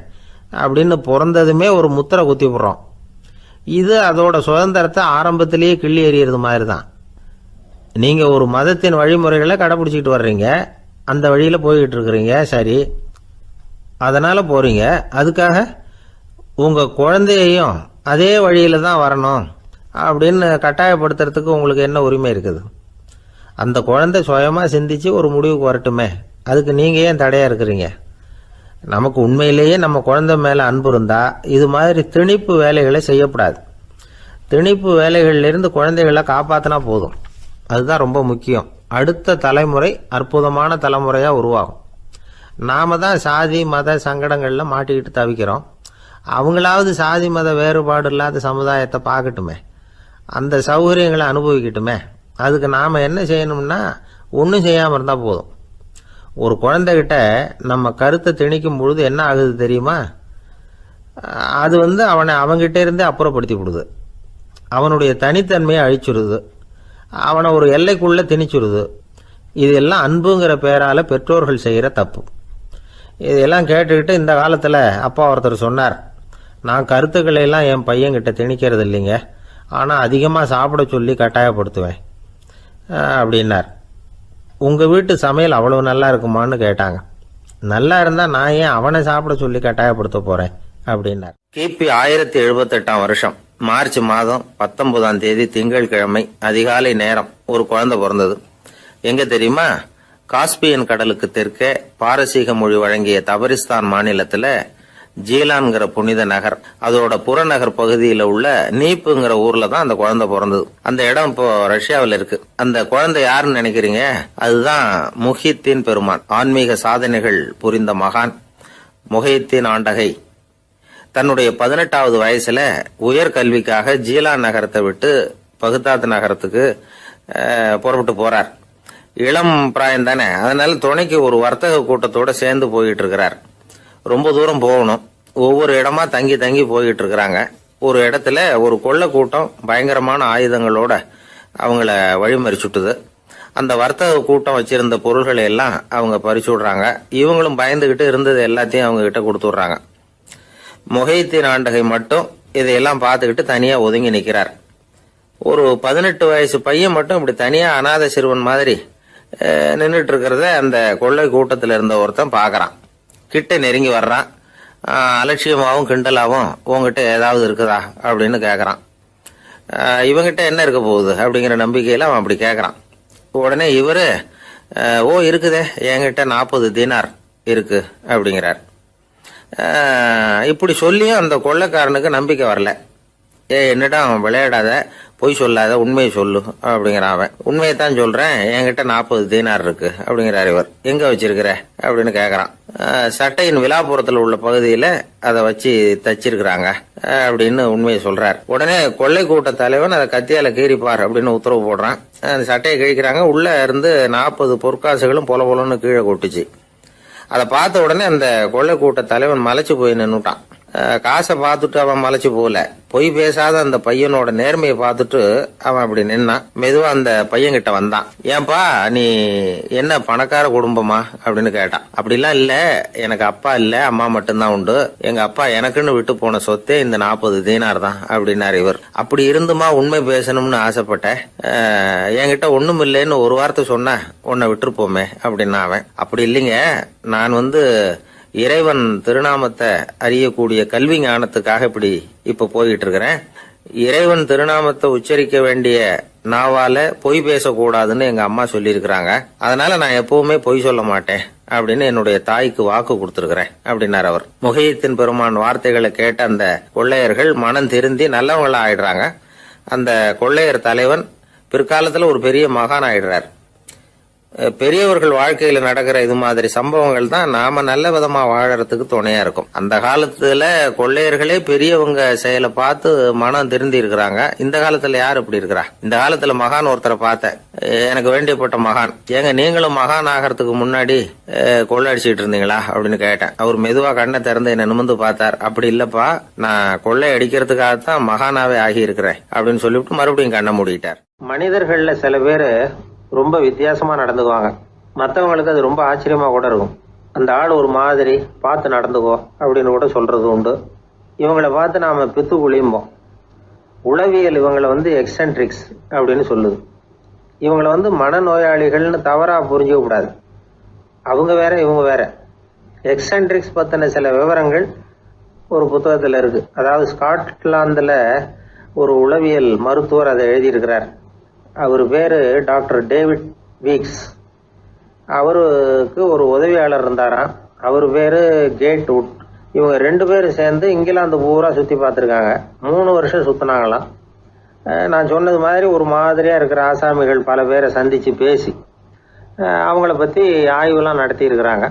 அப்படின்னு பிறந்ததுமே ஒரு முத்திரை குத்தி விடுறோம். இது அதோட சுதந்திரத்தை ஆரம்பத்திலேயே கிள்ளி எறிகிறது மாதிரி தான். நீங்கள் ஒரு மதத்தின் வழிமுறைகளை கடைப்பிடிச்சிக்கிட்டு வர்றீங்க, அந்த வழியில் போய்கிட்டு இருக்கிறீங்க, சரி, அதனால் போகிறீங்க. அதுக்காக உங்கள் குழந்தையையும் அதே வழியில் தான் வரணும் அப்படின்னு கட்டாயப்படுத்துறதுக்கு உங்களுக்கு என்ன உரிமை இருக்குது? அந்த குழந்தை சுயமாக சிந்திச்சு ஒரு முடிவுக்கு வரட்டுமே, அதுக்கு நீங்கள் ஏன் தடையாக இருக்கிறீங்க? நமக்கு உண்மையிலேயே நம்ம குழந்தை மேலே அன்பு இருந்தால் இது மாதிரி திணிப்பு வேலைகளை செய்யக்கூடாது. திணிப்பு வேலைகளிலிருந்து குழந்தைகளை காப்பாற்றினா போதும். அதுதான் ரொம்ப முக்கியம். அடுத்த தலைமுறை அற்புதமான தலைமுறையாக உருவாகும். நாம் தான் சாதி மத சங்கடங்களில் மாட்டிக்கிட்டு தவிக்கிறோம். அவங்களாவது சாதி மத வேறுபாடு இல்லாத சமுதாயத்தை பார்க்கட்டுமே, அந்த சௌகரியங்களை அனுபவிக்கட்டுமே. அதுக்கு நாம் என்ன செய்யணும்னா ஒன்றும் செய்யாமல் இருந்தால் போதும். ஒரு குழந்தைகிட்ட நம்ம கருத்தை திணிக்கும் பொழுது என்ன ஆகுது தெரியுமா? அது அவனை அவங்கிட்ட இருந்தே அப்புறப்படுத்தி விடுது. அவனுடைய தனித்தன்மையை அழிச்சுடுது. அவனை ஒரு எல்லைக்குள்ளே திணிச்சுடுது. இதெல்லாம் அன்புங்கிற பேரால் பெற்றோர்கள் செய்கிற தப்பு. இதெல்லாம் கேட்டுக்கிட்டு இந்த காலத்தில் அப்பா ஒருத்தர் சொன்னார், நான் கருத்துக்களை எல்லாம் என் பையன்கிட்ட திணிக்கிறது இல்லைங்க, ஆனால் அதிகமாக சாப்பிட சொல்லி கட்டாயப்படுத்துவேன் அப்படின்னார். உங்கள் வீட்டு சமையல் அவ்வளோ நல்லா இருக்குமான்னு கேட்டாங்க. நல்லா இருந்தால் நான் ஏன் அவனை சாப்பிட சொல்லி கட்டாயப்படுத்த போகிறேன் அப்படின்னார். கிபி 1078 வருஷம் மார்ச் மாதம் 19 திங்கட்கிழமை அதிகாலை நேரம் ஒரு குழந்தை பிறந்தது. எங்க தெரியுமா? காஸ்பியன் கடலுக்கு தெற்கே பாரசீக மொழி வழங்கிய தபரிஸ்தான் மாநிலத்தில் ஜீலான்கிற புனித நகர், அதோட புறநகர் பகுதியில் உள்ள நீப்புங்கிற ஊர்ல தான் அந்த குழந்தை பிறந்தது. அந்த இடம் இப்போ ரஷ்யாவில் இருக்கு. அந்த குழந்தை யாருன்னு நினைக்கிறீங்க? அதுதான் முஹித்தீன் பெருமான், ஆன்மீக சாதனைகள் புரிந்த மகான். முஹித்தீன் ஆண்டகை தன்னுடைய 18வது வயசுல உயர்கல்விக்காக ஜீலான் நகரத்தை விட்டு பகுதாத் நகரத்துக்கு புறப்பட்டு போறார். இளம் பிராயம் தானே, அதனால துணைக்கு ஒரு வர்த்தக கூட்டத்தோட சேர்ந்து போயிட்டு இருக்கிறார். ரொம்ப தூரம் போகணும். ஒவ்வொரு இடமா தங்கி தங்கி போயிட்டு இருக்கிறாங்க. ஒரு இடத்துல ஒரு கொள்ளை கூட்டம் பயங்கரமான ஆயுதங்களோட அவங்கள வழிமறிச்சுட்டுது. அந்த வர்த்தக கூட்டம் வச்சிருந்த பொருள்களை எல்லாம் அவங்க பறிச்சு விடுறாங்க. இவங்களும் பயந்துகிட்டு இருந்தது எல்லாத்தையும் அவங்க கிட்ட கொடுத்துட்றாங்க. முஹித்தீன் ஆண்டகை மட்டும் இதையெல்லாம் பார்த்துக்கிட்டு தனியா ஒதுங்கி நிற்கிறார். ஒரு 18 வயசு பையன் மட்டும் இப்படி தனியா அநாத சிறுவன் மாதிரி நின்றுட்டு இருக்கிறத அந்த கொள்ளை கூட்டத்தில் இருந்த ஒருத்தன் பார்க்கறான். கிட்ட நெருங்கி வர்றான். அலட்சியமாகவும் கிண்டலாகவும் உங்ககிட்ட ஏதாவது இருக்குதா அப்படின்னு கேட்குறான். இவங்கிட்ட என்ன இருக்க போகுது அப்படிங்கிற நம்பிக்கையில் அவன் அப்படி கேட்குறான். உடனே இவர், ஓ இருக்குதே, என்கிட்ட 40 தீனார் இருக்கு அப்படிங்கிறார். இப்படி சொல்லியும் அந்த கொள்ளைக்காரனுக்கு நம்பிக்கை வரல. என்னிடம் விளையாடாத, பொய் சொல்லாத, உண்மையை சொல்லு அப்படிங்கிறான் அவன். உண்மையைத்தான் சொல்றேன், என்கிட்ட 40 தீனார் இருக்கு அப்படிங்கிறார் இவர். எங்க வச்சிருக்கிற அப்படின்னு கேட்கறான். சட்டையின் விழாப்புறத்தில் உள்ள பகுதியில அதை வச்சு தச்சிருக்கிறாங்க அப்படின்னு உண்மையை சொல்றார். உடனே கொள்ளை கூட்ட தலைவன் அதை கத்தியால கீறிப்பார் அப்படின்னு உத்தரவு போடுறான். அந்த சட்டையை கிழிக்கிறாங்க. உள்ள இருந்து 40 பொற்காசுகளும் பொல பொலன்னு கீழே கொட்டுச்சு. அதை பார்த்த உடனே அந்த கொள்ளை கூட்ட தலைவன் மலைச்சு போய் நின்னுட்டான். காசை பார்த்துட்டு அவன் மலைச்சு போகல, பொய் பேசாத அந்த பையனோட நேர்மையை பார்த்துட்டு அவன் அப்படி நின்னான். மெதுவா அந்த பையன்கிட்ட வந்தான். ஏன்பா, நீ என்ன பணக்கார குடும்பமா அப்படின்னு கேட்டான். அப்படிலாம் இல்ல, எனக்கு அப்பா இல்ல, அம்மா மட்டும்தான் உண்டு. எங்க அப்பா எனக்குன்னு விட்டு போன சொத்தே இந்த 40 தீனார் தான் அப்படின்னாரு இவர். அப்படி இருந்துமா உண்மை பேசணும்னு ஆசைப்பட்டேன். என்கிட்ட ஒண்ணும் இல்லைன்னு ஒரு வார்த்தை சொன்ன உன்னை விட்டுருப்போமே அப்படின்னா அவன். அப்படி இல்லைங்க, நான் இறைவன் திருநாமத்தை அறியக்கூடிய கல்வி ஞானத்துக்காக இப்ப போயிட்டு இருக்கிறேன். இறைவன் திருநாமத்தை உச்சரிக்க வேண்டிய நாவால பொய் பேசக்கூடாதுன்னு எங்க அம்மா சொல்லியிருக்கிறாங்க. அதனால நான் எப்பவுமே பொய் சொல்ல மாட்டேன் அப்படின்னு என்னுடைய தாய்க்கு வாக்கு கொடுத்திருக்கிறேன் அப்படின்னார் அவர். முஹித்தீன் பெருமான் வார்த்தைகளை கேட்ட அந்த கொள்ளையர்கள் மனம் திருந்தி நல்லவங்களா ஆயிடுறாங்க. அந்த கொள்ளையர் தலைவன் பிற்காலத்துல ஒரு பெரிய மகான் ஆயிடுறார். பெரியவர்கள் வாழ்க்கையில நடக்கிற இது மாதிரி சம்பவங்கள் தான் நாம நல்ல விதமா வாழறதுக்கு துணையா இருக்கும். அந்த காலத்துல கொள்ளையர்களே பெரியவங்க செயலை பார்த்து மனம் திருந்தி இருக்கிறாங்க. இந்த காலத்துல யார் இப்படி இருக்கிறா? இந்த காலத்துல மகான் ஒருத்தரை பார்த்தேன், எனக்கு வேண்டியப்பட்ட மகான். ஏங்க நீங்களும் மகான் ஆகிறதுக்கு முன்னாடி கொள்ளை அடிச்சுட்டு இருந்தீங்களா அப்படின்னு கேட்டேன். அவர் மெதுவா கண்ணை திறந்து என்ன நிமிர்ந்து பார்த்தார். அப்படி இல்லப்பா, நான் கொள்ளை அடிக்கிறதுக்காகத்தான் மகானாவே ஆகி இருக்கிறேன் அப்படின்னு சொல்லிவிட்டு மறுபடியும் கண்ணை மூடிட்டார். மனிதர்கள்ல சில பேர் ரொம்ப வித்தியாசமா நடந்துக்குவாங்க. மற்றவங்களுக்கு அது ரொம்ப ஆச்சரியமா கூட இருக்கும். அந்த ஆள் ஒரு மாதிரி பார்த்து நடந்துக்கோ அப்படின்னு கூட சொல்கிறது உண்டு. இவங்களை பார்த்து நாம் பித்து குளியும்போம். உளவியல் இவங்களை எக்ஸென்ட்ரிக்ஸ் அப்படின்னு சொல்லுது. இவங்களை மனநோயாளிகள்னு தவறாக புரிஞ்சிக்கக்கூடாது. அவங்க வேற இவங்க வேற. எக்ஸென்ட்ரிக்ஸ் பற்றின சில விவரங்கள் ஒரு புத்தகத்தில் இருக்குது. அதாவது ஸ்காட்லாந்தில் ஒரு உளவியல் மருத்துவர் அதை எழுதியிருக்கிறார். அவர் பேர் டாக்டர் டேவிட் வீக்ஸ். அவருக்கு ஒரு உதவியாளர் இருந்தாராம். அவர் பேர் கேட் வுட். இவங்க 2 பேரும் சேர்ந்து இங்கிலாந்து பூரா சுற்றி பார்த்துருக்காங்க. 3 வருஷம் சுற்றினாங்களாம். நான் சொன்னது மாதிரி ஒரு மாதிரியாக இருக்கிற ஆசாமிகள் பல பேரை சந்தித்து பேசி அவங்கள பற்றி ஆய்வுலாம் நடத்தியிருக்கிறாங்க.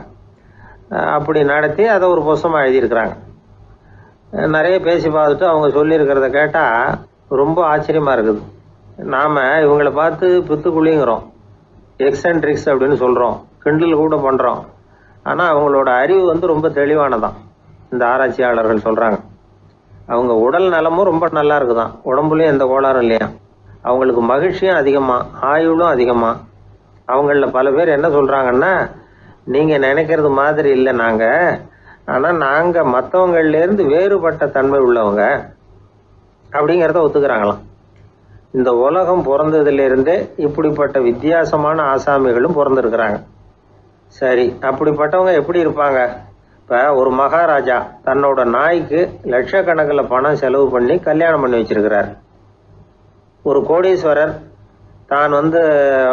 அப்படி நடத்தி அதை ஒரு புஸ்தகமாக எழுதியிருக்கிறாங்க. நிறைய பேசி பார்த்துட்டு அவங்க சொல்லியிருக்கிறத கேட்டால் ரொம்ப ஆச்சரியமாக இருக்குது. நாம் இவங்களை பார்த்து பித்துக்குழிங்கிறோம், எக்ஸென்ட்ரிக்ஸ் அப்படின்னு சொல்கிறோம், கிண்டல் கூட பண்ணுறோம். ஆனால் அவங்களோட அறிவு ரொம்ப தெளிவானதான். இந்த ஆராய்ச்சியாளர்கள் சொல்கிறாங்க. அவங்க உடல் நலமும் ரொம்ப நல்லா இருக்குதான், உடம்புலையும் எந்த கோளாறும் இல்லையா. அவங்களுக்கு மகிழ்ச்சியும் அதிகமாக, ஆயுளும் அதிகமாக. அவங்களில் பல பேர் என்ன சொல்கிறாங்கன்னா, நீங்கள் நினைக்கிறது மாதிரி இல்லை நாங்கள், ஆனால் நாங்கள் மற்றவங்கள்லேருந்து வேறுபட்ட தன்மை உள்ளவங்க அப்படிங்கிறத ஒத்துக்கிறாங்களாம். இந்த உலகம் பிறந்ததுலேருந்தே இப்படிப்பட்ட வித்தியாசமான ஆசாமிகளும் பிறந்திருக்கிறாங்க. சரி, அப்படிப்பட்டவங்க எப்படி இருப்பாங்க? இப்போ ஒரு மகாராஜா தன்னோட நாய்க்கு லட்சக்கணக்கில் பணம் செலவு பண்ணி கல்யாணம் பண்ணி வச்சிருக்கிறார். ஒரு கோடீஸ்வரர் தான்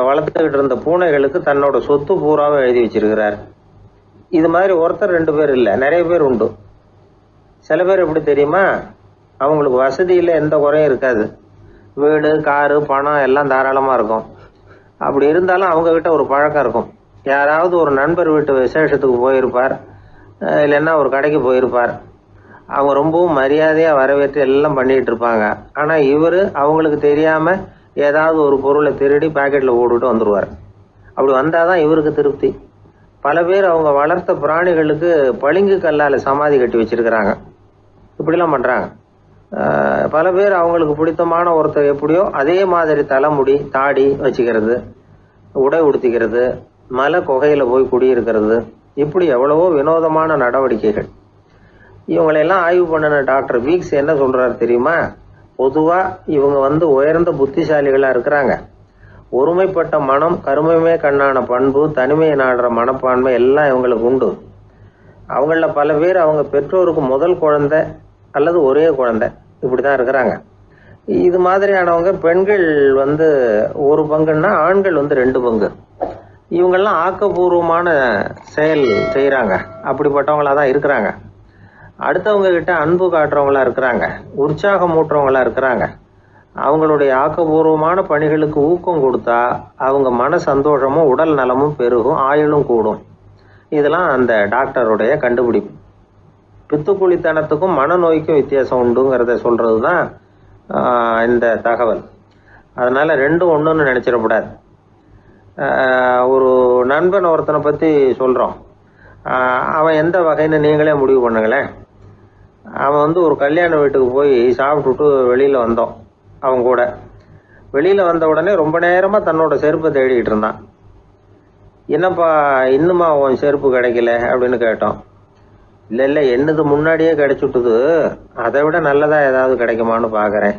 வளர்த்துக்கிட்டு இருந்த பூனைகளுக்கு தன்னோட சொத்து பூராவை எழுதி வச்சிருக்கிறார். இது மாதிரி ஒருத்தர் 2 பேர் இல்லை, நிறைய பேர் உண்டு. சில பேர் எப்படி தெரியுமா, அவங்களுக்கு வசதியில் எந்த குறையும் இருக்காது. வீடு, காரு, பணம் எல்லாம் தாராளமாக இருக்கும். அப்படி இருந்தாலும் அவங்கக்கிட்ட ஒரு பழக்கம் இருக்கும். யாராவது ஒரு நண்பர் வீட்டு விசேஷத்துக்கு போயிருப்பார், இல்லைன்னா ஒரு கடைக்கு போயிருப்பார். அவங்க ரொம்பவும் மரியாதையாக வரவேற்று எல்லாம் பண்ணிகிட்டு இருப்பாங்க. ஆனால் இவர் அவங்களுக்கு தெரியாமல் ஏதாவது ஒரு பொருளை திருடி பாக்கெட்டில் போட்டுட்டு வந்துடுவார். அப்படி வந்தால் தான் இவருக்கு திருப்தி. பல பேர் அவங்க வளர்த்த பிராணிகளுக்கு பளிங்கு கல்லால் சமாதி கட்டி வச்சிருக்கிறாங்க. இப்படிலாம் பண்ணுறாங்க. பல பேர் அவங்களுக்கு பிடித்தமான ஒருத்தர் எப்படியோ அதே மாதிரி தலைமுடி, தாடி வச்சுக்கிறது, உடை உடுத்திக்கிறது, மலை குகையில் போய் குடியிருக்கிறது, இப்படி எவ்வளவோ வினோதமான நடவடிக்கைகள். இவங்களெல்லாம் ஆய்வு பண்ணின டாக்டர் வீக்ஸ் என்ன சொல்கிறாரு தெரியுமா? பொதுவாக இவங்க உயர்ந்த புத்திசாலிகளாக இருக்கிறாங்க. ஒருமைப்பட்ட மனம், கருமையுமே கண்ணான பண்பு, தனிமையை நாடுற மனப்பான்மை எல்லாம் இவங்களுக்கு உண்டு. அவங்களில் பல பேர் அவங்க பெற்றோருக்கு முதல் குழந்தை அல்லது ஒரே குழந்தை, இப்படி தான் இருக்கிறாங்க. இது மாதிரியானவங்க பெண்கள் 1 பங்குன்னா ஆண்கள் 2 பங்கு. இவங்கெல்லாம் ஆக்கப்பூர்வமான செயல் செய்கிறாங்க. அப்படிப்பட்டவங்களாக தான் இருக்கிறாங்க. அடுத்தவங்க கிட்ட அன்பு காட்டுறவங்களா இருக்கிறாங்க, உற்சாகம் ஊட்டுறவங்களா இருக்கிறாங்க. அவங்களுடைய ஆக்கப்பூர்வமான பணிகளுக்கு ஊக்கம் கொடுத்தா அவங்க மன சந்தோஷமும் உடல் நலமும் பெருகும், ஆயுளும் கூடும். இதெல்லாம் அந்த டாக்டருடைய கண்டுபிடிப்பு. பித்துக்குழித்தனத்துக்கும் மனநோய்க்கும் வித்தியாசம் உண்டுங்கிறத சொல்கிறது தான் இந்த தகவல். அதனால் 2ம் ஒன்றுன்னு நினச்சிடக்கூடாது. ஒரு நண்பன் ஒருத்தனை பற்றி சொல்கிறோம். அவன் எந்த வகைன்னு நீங்களே முடிவு பண்ணுங்களேன். அவன் ஒரு கல்யாண வீட்டுக்கு போய் சாப்பிட்டுட்டு வெளியில் வந்தோம். அவன் கூட வெளியில் வந்த உடனே ரொம்ப நேரமாக தன்னோட செருப்பை தேடிக்கிட்டு இருந்தான். என்னப்பா இன்னுமா உன் செருப்பு கிடைக்கல அப்படின்னு கேட்டோம். இல்லை என்னது முன்னாடியே கிடைச்சுட்டுது, அதை விட நல்லதாக ஏதாவது கிடைக்குமான்னு பார்க்குறேன்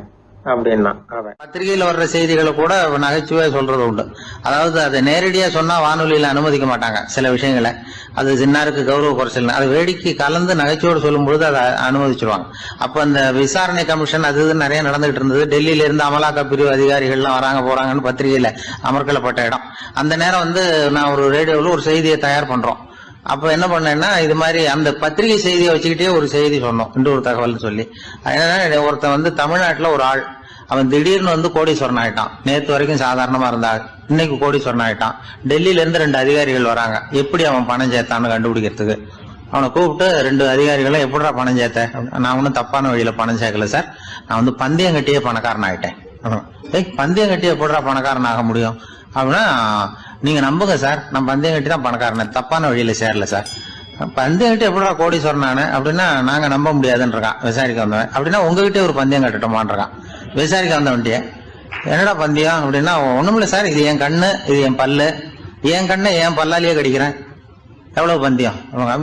அப்படின்னா. அவன் பத்திரிகையில் வர்ற செய்திகளை கூட நகைச்சுவை சொல்றது உண்டு. அதாவது அதை நேரடியாக சொன்னால் வானொலியில் அனுமதிக்க மாட்டாங்க சில விஷயங்களை. அது சின்னாருக்கு கௌரவ குறைச்சல், அது வேடிக்கை கலந்து நகைச்சுவோடு சொல்லும்பொழுது அதை அனுமதிச்சிருவாங்க. அப்போ அந்த விசாரணை கமிஷன் அது நிறைய நடந்துகிட்டு இருந்தது. டெல்லியில இருந்து அமலாக்க பிரிவு அதிகாரிகள்லாம் வராங்க போறாங்கன்னு பத்திரிகையில் அமர்க்கப்பட்ட இடம். அந்த நேரம் நான் ஒரு ரேடியோவில் ஒரு செய்தியை தயார் பண்றோம். அப்போ என்ன பண்ணேன்னா, இது மாதிரி அந்த பத்திரிகை செய்தியை வச்சுக்கிட்டே ஒரு செய்தி சொன்னோம், இன்னொரு தகவல் சொல்லி. அதனால ஒருத்தன் தமிழ்நாட்டில் ஒரு ஆள், அவன் திடீர்னு கோடீஸ்வரன் ஆயிட்டான். நேற்று வரைக்கும் சாதாரணமா இருந்தா இன்னைக்கு கோடீஸ்வரன் ஆயிட்டான். டெல்லியில இருந்து 2 அதிகாரிகள் வராங்க, எப்படி அவன் பணம் சேர்த்தான்னு கண்டுபிடிக்கிறதுக்கு. அவனை கூப்பிட்டு 2 அதிகாரிகளும் எப்படிடா பணம் சேர்த்த? நான் ஒன்றும் தப்பான வழியில பணம் சேர்க்கல சார், நான் பந்தயம் கட்டியே பணக்காரன் ஆயிட்டேன். பந்தயம் கட்டி எப்படிடா பணக்காரன் ஆக முடியும் அப்படின்னா, நீங்க நம்புங்க சார், நான் பந்தயம் கட்டி தான் பணக்காரன், தப்பான வழியில சேரல சார். பந்தயம் கட்டி எப்படா கோடீஸ்வரன் ஆனேன் அப்படின்னா, நாங்க நம்ப முடியாதுன்னு இருக்கான் விசாரிக்க வந்தவன். அப்படின்னா உங்ககிட்ட ஒரு பந்தயம் கட்டட்டுமான் இருக்கான் விசாரிக்க வந்தவன்ட்டிய. என்னடா பந்தயம் அப்படின்னா, ஒண்ணுமில்ல சார், இது என் கண்ணு, இது என் பல்லு, என் கண்ணை என் பல்லாலேயே கடிக்கிறேன், எவ்வளவு பந்தயம்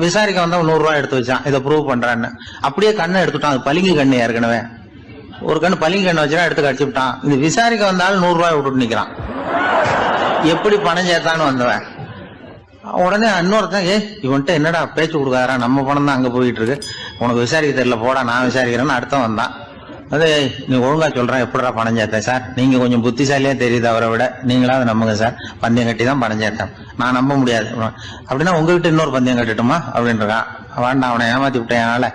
விசாரிக்க வந்தா 100 ரூபாய் எடுத்து வச்சான், இதை ப்ரூவ் பண்றான்னு. அப்படியே கண்ணை எடுத்துட்டான். அது பளிங்கு கண்ணு, ஏற்கனவே ஒரு கண்ணு பளிங்கு கண்ணு வச்சுனா எடுத்து கடிச்சு விட்டான். இது விசாரிக்க வந்தாலும் 100 ரூபாய் விட்டுட்டு நிக்கிறான். எப்படி பணம் சேர்த்தான்னு வந்தவன் உடனே இன்னொருத்தன், இவன்ட்ட என்னடா பேச்சு கொடுக்காரா, நம்ம பணம் தான் அங்க போயிட்டு இருக்கு, உனக்கு விசாரிக்க தெரியல, போடா நான் விசாரிக்கிறேன்னு அடுத்த வந்தான். அது நீ ஒழுங்கா சொல்றேன், எப்படிடா பணம் சேர்த்தேன் சார், நீங்க கொஞ்சம் புத்திசாலியா தெரியுது அவரை விட, நீங்களாவது நம்புங்க சார், பந்தயம் கட்டி தான் பணம் சேர்த்தேன், நான் நம்ப முடியாது. அப்படின்னா உங்ககிட்ட இன்னொரு பந்தயம் கட்டட்டுமா அப்படின்றான். வேண்டாம், அவனை ஏமாத்தி விட்டேன் அதனால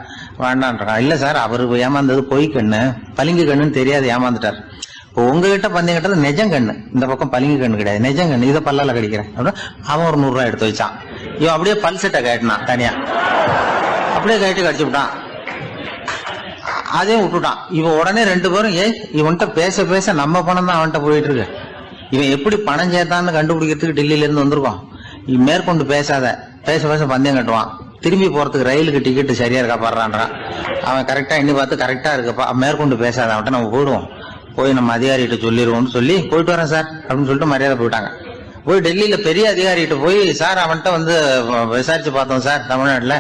வேண்டான்றான். இல்ல சார், அவரு ஏமாந்தது பொய் கண்ணு, பளிங்கு கண்ணுன்னு தெரியாது, ஏமாந்துட்டார். இப்போ உங்ககிட்ட பந்தயம் கட்டுறது நெஜம் கண்ணு, இந்த பக்கம் பளிங்கு கண்ணு கிடையாது, நெஜம் கண்ணு, இதை பல்லால கடிக்கிறேன் அப்படின்னா அவன் ஒரு 100 ரூபாய் எடுத்து வச்சான். இவன் அப்படியே பல்செட்டை கேட்டினான் தனியா, அப்படியே கேட்டு கடிச்சு விட்டான். அதையும் விட்டுட்டான். இவன் உடனே 2 பேரும் இவன்கிட்ட பேச பேச நம்ம பணம் தான் அவன்கிட்ட போயிட்டு இருக்கு, இவன் எப்படி பணம் சேர்த்தான்னு கண்டுபிடிக்கிறதுக்கு டெல்லியில இருந்து வந்திருக்கோம், இவன் மேற்கொண்டு பேசாத, பேச பேச பந்தயம் கட்டுவான். திரும்பி போறதுக்கு ரயிலுக்கு டிக்கெட் சரியா இருக்கா பாடுறான்றான். அவன் கரெக்டா எண்ணி பார்த்து கரெக்டா இருக்குப்பா, மேற்கொண்டு பேசாத, அவன்கிட்ட நம்ம போயிடுவோம், போய் நம்ம அதிகாரிகிட்ட சொல்லிடுவோம்னு சொல்லி போயிட்டு வரேன் சார் அப்படின்னு சொல்லிட்டு மரியாதை போயிட்டாங்க. போய் டெல்லியில பெரிய அதிகாரிகிட்ட போய், சார் அவன்கிட்ட வந்து விசாரிச்சு பார்த்தோம் சார், தமிழ்நாட்டுல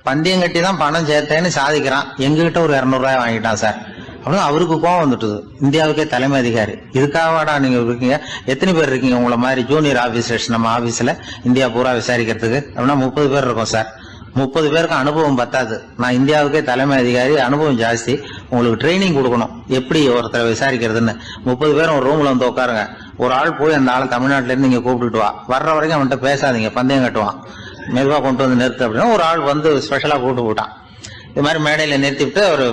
பந்தயம் கட்டி தான் பணம் சேர்த்தேன்னு சாதிக்கிறான், எங்ககிட்ட ஒரு 200 ரூபாய் வாங்கிட்டான் சார் அப்படின்னு. அவருக்கு கோவம் வந்துட்டுது. இந்தியாவுக்கே தலைமை அதிகாரி, இதுக்காகவாடா நீங்க இருக்கீங்க, எத்தனை பேர் இருக்கீங்க உங்களை மாதிரி ஜூனியர் ஆபீசர்ஸ் நம்ம ஆபீஸ்ல இந்தியா பூரா விசாரிக்கிறதுக்கு அப்படின்னா 30 பேர் இருக்கோம் சார், 30 பேருக்கு அனுபவம் பத்தாது, நான் இந்தியாவுக்கே தலைமை அதிகாரி, அனுபவம் ஜாஸ்தி, உங்களுக்கு ட்ரைனிங் கொடுக்கணும் எப்படி ஒருத்தரை விசாரிக்கிறதுன்னு. 30 பேரும் ஒரு ரூம்ல வந்து உட்காருங்க, ஒரு ஆள் போய் அந்த ஆள் தமிழ்நாட்டுல இருந்து நீங்க கூப்பிட்டுட்டு வா, வர்ற வரைக்கும் அவன்கிட்ட பேசாதீங்க, பந்தயம் கட்டுவான், மெதுவா கொண்டு வந்து நிறுத்து அப்படின்னா ஒரு ஆள் வந்து ஸ்பெஷலா கூப்பிட்டு போட்டான். இது மாதிரி மேடையில நிறுத்திவிட்டு ஒரு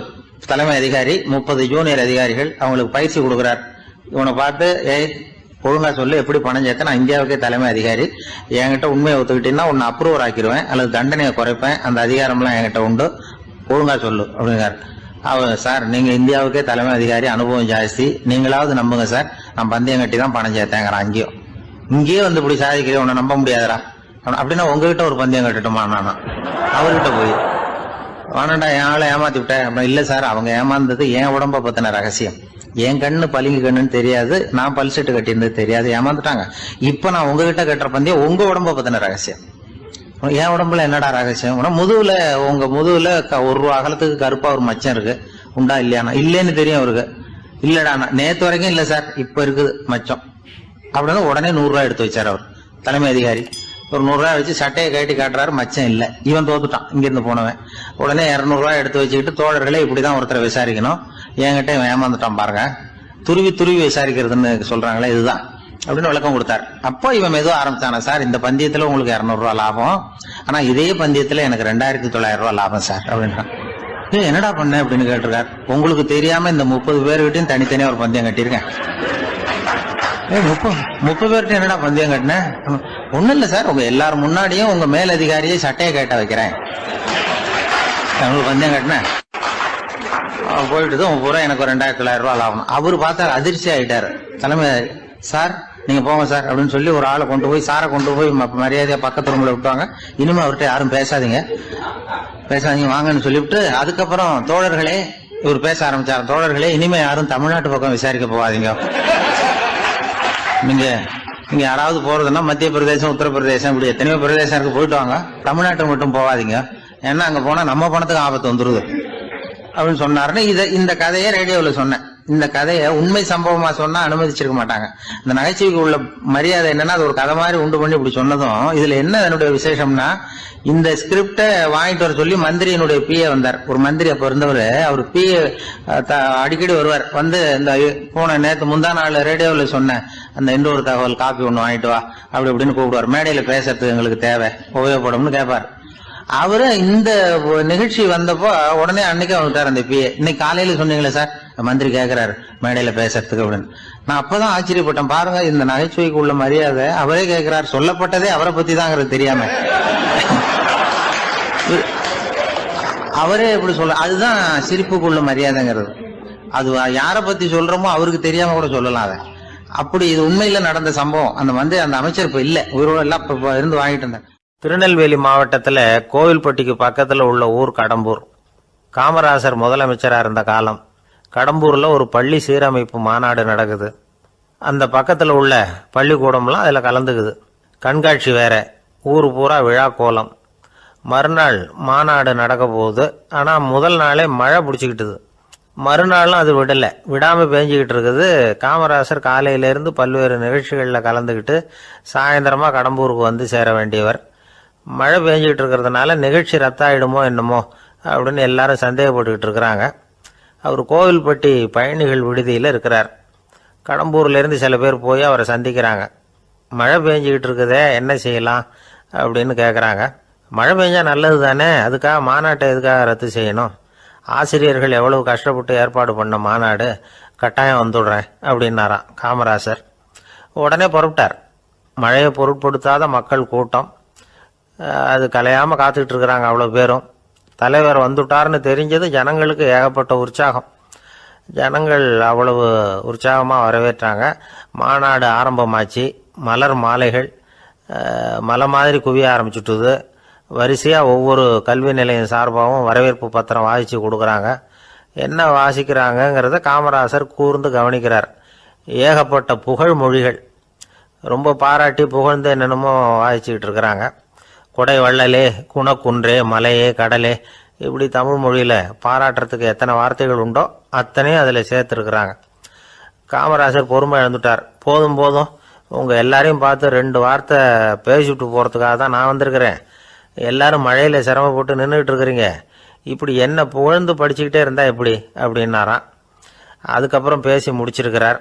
தலைமை அதிகாரி 30 ஜூனியர் அதிகாரிகள் அவங்களுக்கு பயிற்சி கொடுக்குறார். இவனை பார்த்து, ஒழுங்கா சொல்லு, எப்படி பணம் சேர்த்த, நான் இந்தியாவுக்கே தலைமை அதிகாரி, என்கிட்ட உண்மையை ஒத்துக்கிட்டீங்கன்னா உன்னை அப்ரூவர் ஆக்கிடுவேன் அல்லது தண்டனையை குறைப்பேன், அந்த அதிகாரம்லாம் என்கிட்ட உண்டு, ஒழுங்கா சொல்லு அப்படிங்கிறார். அவர், சார் நீங்க இந்தியாவுக்கே தலைமை அதிகாரி, அனுபவம் ஜாஸ்தி, நீங்களாவது நம்புங்க சார், நான் பந்தயம் கட்டி தான் பணம் சேர்த்தேங்கிறான். இங்கேயே வந்து இப்படி சாதிக்கிறேன், உன்னை நம்ப முடியாதரா அப்படின்னா உங்ககிட்ட ஒரு பந்தயம் கட்டட்டுமா நானா அவர்கிட்ட போய், வேணாண்டா என் ஆளை ஏமாத்தி விட்டேன் அப்படின்னா. இல்ல சார், அவங்க ஏமாந்தது என் உடம்ப பத்தின ரகசியம், என் கண்ணு பளிங்கு கண்ணுன்னு தெரியாது, நான் பல்செட்டு கட்டியிருந்தது தெரியாது, ஏமாந்துட்டாங்க. இப்ப நான் உங்ககிட்ட கட்டுற பந்தயம் உங்க உடம்ப பத்தின ரகசியம். என் உடம்புல என்னடா ரகசியம், முதுகுல, உங்க முதுகுல 1 ரூபா அகலத்துக்கு கருப்பா ஒரு மச்சம் இருக்கு, உண்டா இல்லையானா, இல்லேன்னு தெரியும் அவருக்கு. இல்லடா நேத்து வரைக்கும் இல்ல சார், இப்ப இருக்குது மச்சம் அப்படின்னு உடனே 100 ரூபாய் எடுத்து வச்சார் அவர் தலைமை அதிகாரி. ஒரு 100 ரூபாய் வச்சு சட்டையை கட்டி காட்டுறாரு, மச்சம் இல்ல, இவன் தோத்துட்டான் இங்கிருந்து போனவன். உடனே 200 ரூபாய் எடுத்து வச்சுக்கிட்டு, தோழர்களே இப்படிதான் ஒருத்தரை விசாரிக்கணும், என்கிட்ட இவன் ஏமாந்துட்டான் பாருங்க, துருவி துருவி விசாரிக்கிறதுன்னு சொல்றாங்களே இதுதான் அப்படின்னு விளக்கம் கொடுத்தாரு. அப்போ இவன் மெதுவா ஆரம்பிச்சானா, சார் இந்த பந்தயத்துல உங்களுக்கு 200 ரூபாய் லாபம், ஆனா இதே பந்தயத்துல எனக்கு 2900 ரூபாய் லாபம் சார் அப்படின்றான். என்னடா பண்ண அப்படின்னு கேட்டிருக்காரு. உங்களுக்கு தெரியாம இந்த 30 பேர்கிட்டையும் தனித்தனியா ஒரு பந்தயம் கட்டியிருக்கேன். 30 பேர்கிட்ட என்னடா பந்தயம் கட்டினேன், ஒண்ணும் இல்ல சார், உங்க எல்லாரும் முன்னாடியும் உங்க மேல் அதிகாரியை சட்டையை கேட்ட வைக்கிறேன், உங்களுக்கு பந்தயம் கட்டினேன், போயிட்டு பூரா எனக்கு 2900 ரூபாய் லாபம். அவரு பார்த்தாரு, அதிர்ச்சி ஆயிட்டாரு. தலைமை, சார் நீங்க போங்க சார் அப்படின்னு சொல்லி ஒரு ஆளை கொண்டு போய், சாரை கொண்டு போய் மரியாதையா பக்கத்து ரூம்ல விட்டுவாங்க, இனிமே அவர்கிட்ட யாரும் பேசாதீங்க வாங்கன்னு சொல்லிவிட்டு, அதுக்கப்புறம் தோழர்களே, இவர் பேச ஆரம்பிச்சாரு, தோழர்களே இனிமே யாரும் தமிழ்நாட்டு பக்கம் விசாரிக்க போகாதீங்க, நீங்க யாராவது போறதுன்னா மத்திய பிரதேசம், உத்தரப்பிரதேசம், இப்படி எத்தனையோ பிரதேசம் இருக்கு, போயிட்டு வாங்க, தமிழ்நாட்டுக்கு மட்டும் போகாதீங்க, ஏன்னா அங்க போனா நம்ம பணத்துக்கு ஆபத்து வந்துருது அப்படின்னு சொன்னாருன்னு. இந்த கதையை ரேடியோவில் சொன்னேன். இந்த கதையை உண்மை சம்பவமா சொன்னா அனுமதிச்சிருக்க மாட்டாங்க. இந்த நகைச்சுவைக்கு உள்ள மரியாதை என்னன்னா, அது ஒரு கதை மாதிரி உண்டு பண்ணி இப்படி சொன்னதும், இதுல என்ன என்னுடைய விசேஷம்னா, இந்த ஸ்கிரிப்டை வாங்கிட்டு வர சொல்லி மந்திரியினுடைய பிஏ வந்தார். ஒரு மந்திரி அப்ப இருந்தவர், அவர் பிஏ அடிக்கடி வருவார். வந்து இந்த போன நேற்று முந்தா நாள் ரேடியோவில் சொன்னேன் அந்த இன்னொரு தகவல், காப்பி ஒண்ணு வாங்கிட்டு வா அப்படி இப்படின்னு கூப்பிடுவார். மேடையில பேசுறதுக்கு எங்களுக்கு தேவை, உபயோகப்படும்னு கேட்பார். அவரு இந்த நிகழ்ச்சி வந்தப்போ உடனே அன்னைக்கு வந்துட்டார் அந்த பிஏ. இன்னைக்கு காலையில சொன்னீங்களே சார், மந்திரி கேட்கிறாரு மேடையில பேசுறதுக்கு அப்படின்னு. நான் அப்பதான் ஆச்சரியப்பட்டேன், பாருங்க இந்த நகைச்சுவைக்கு உள்ள மரியாதை. அவரே கேட்கிறார், சொல்லப்பட்டதே அவரை பத்தி தாங்கிறது தெரியாம அவரே எப்படி சொல்ல, அதுதான் சிரிப்புக்குள்ள மரியாதைங்கிறது. அது யாரை பத்தி சொல்றோமோ அவருக்கு தெரியாம கூட சொல்லலாம் அதை. அப்படி இது உண்மையில நடந்த சம்பவம். அந்த அமைச்சர் இப்ப இல்ல, உயிரோட எல்லாம் இருந்து வாங்கிட்டு இருந்தார். திருநெல்வேலி மாவட்டத்துல கோவில்பட்டிக்கு பக்கத்துல உள்ள ஊர் கடம்பூர். காமராசர் முதலமைச்சரா இருந்த காலம். கடம்பூர்ல ஒரு பள்ளி சீரமைப்பு மாநாடு நடக்குது. அந்த பக்கத்துல உள்ள பள்ளிக்கூடம்லாம் அதுல கலந்துக்குது. கண்காட்சி வேற. ஊர் பூரா விழா கோலம். மறுநாள் மாநாடு நடக்க போகுது. ஆனால் முதல் நாளே மழை பிடிச்சிக்கிட்டுது. மறுநாளும் அது விடாமல் பேஞ்சிக்கிட்டு இருக்குது. காமராசர் காலையிலேருந்து பல்வேறு நிகழ்ச்சிகளில் கலந்துக்கிட்டு சாயந்தரமாக கடம்பூருக்கு வந்து சேர வேண்டியவர். மழை பேஞ்சிக்கிட்டு இருக்கிறதுனால நிகழ்ச்சி ரத்தாயிடுமோ என்னமோ அப்படின்னு எல்லாரும் சந்தேகப்பட்டுக்கிட்டு இருக்கிறாங்க. அவர் கோவில்பட்டி பயணிகள் விடுதியில் இருக்கிறார். கடம்பூர்லேருந்து சில பேர் போய் அவரை சந்திக்கிறாங்க. மழை பெஞ்சிக்கிட்டு இருக்குதே, என்ன செய்யலாம் அப்படின்னு கேட்குறாங்க. மழை பெஞ்சால் நல்லது தானே, அதுக்காக மாநாட்டை எதுக்காக ரத்து செய்யணும்? ஆசிரியர்கள் எவ்வளவு கஷ்டப்பட்டு ஏற்பாடு பண்ண மாநாடு, கட்டாயம் வந்துடுறேன் அப்படின்னாராம் காமராசர். உடனே புறப்பட்டார். மழையை பொருட்படுத்தாத மக்கள் கூட்டம், அது கலையாமல் காத்துக்கிட்டு இருக்கிறாங்க அவ்வளோ பேரும். தலைவர் வந்துட்டார்னு தெரிஞ்சது ஜனங்களுக்கு ஏகப்பட்ட உற்சாகம். ஜனங்கள் அவ்வளவு உற்சாகமாக வரவேற்றாங்க. மாநாடு ஆரம்பமாச்சு. மலர் மாலைகள் மலை மாதிரி குவிய ஆரம்பிச்சுட்டுது. வரிசையாக ஒவ்வொரு கல்வி நிலையம் சார்பாகவும் வரவேற்பு பத்திரம் வாசித்து கொடுக்குறாங்க. என்ன வாசிக்கிறாங்கங்கிறத காமராசர் கூர்ந்து கவனிக்கிறார். ஏகப்பட்ட புகழ் மொழிகள், ரொம்ப பாராட்டி புகழ்ந்து என்னென்னமோ வாசிச்சுக்கிட்டு இருக்கிறாங்க. கொடை வள்ளலே, குணக்குன்றே, மலையே, கடலே, இப்படி தமிழ் மொழியில் பாராட்டுறதுக்கு எத்தனை வார்த்தைகள் உண்டோ அத்தனையும் அதில் சேர்த்துருக்குறாங்க. காமராசர் பொறுமை இழந்துட்டார். போதும் போதும், உங்கள் எல்லாரையும் பார்த்து 2 வார்த்தை பேசிவிட்டு போகிறதுக்காக தான் நான் வந்திருக்கிறேன். எல்லாரும் மழையில் சிரமப்பட்டு நின்றுக்கிட்டு இருக்கிறீங்க, இப்படி என்ன புகழ்ந்து படிச்சுக்கிட்டே இருந்தால் எப்படி அப்படின்னாராம். அதுக்கப்புறம் பேசி முடிச்சிருக்கிறார்.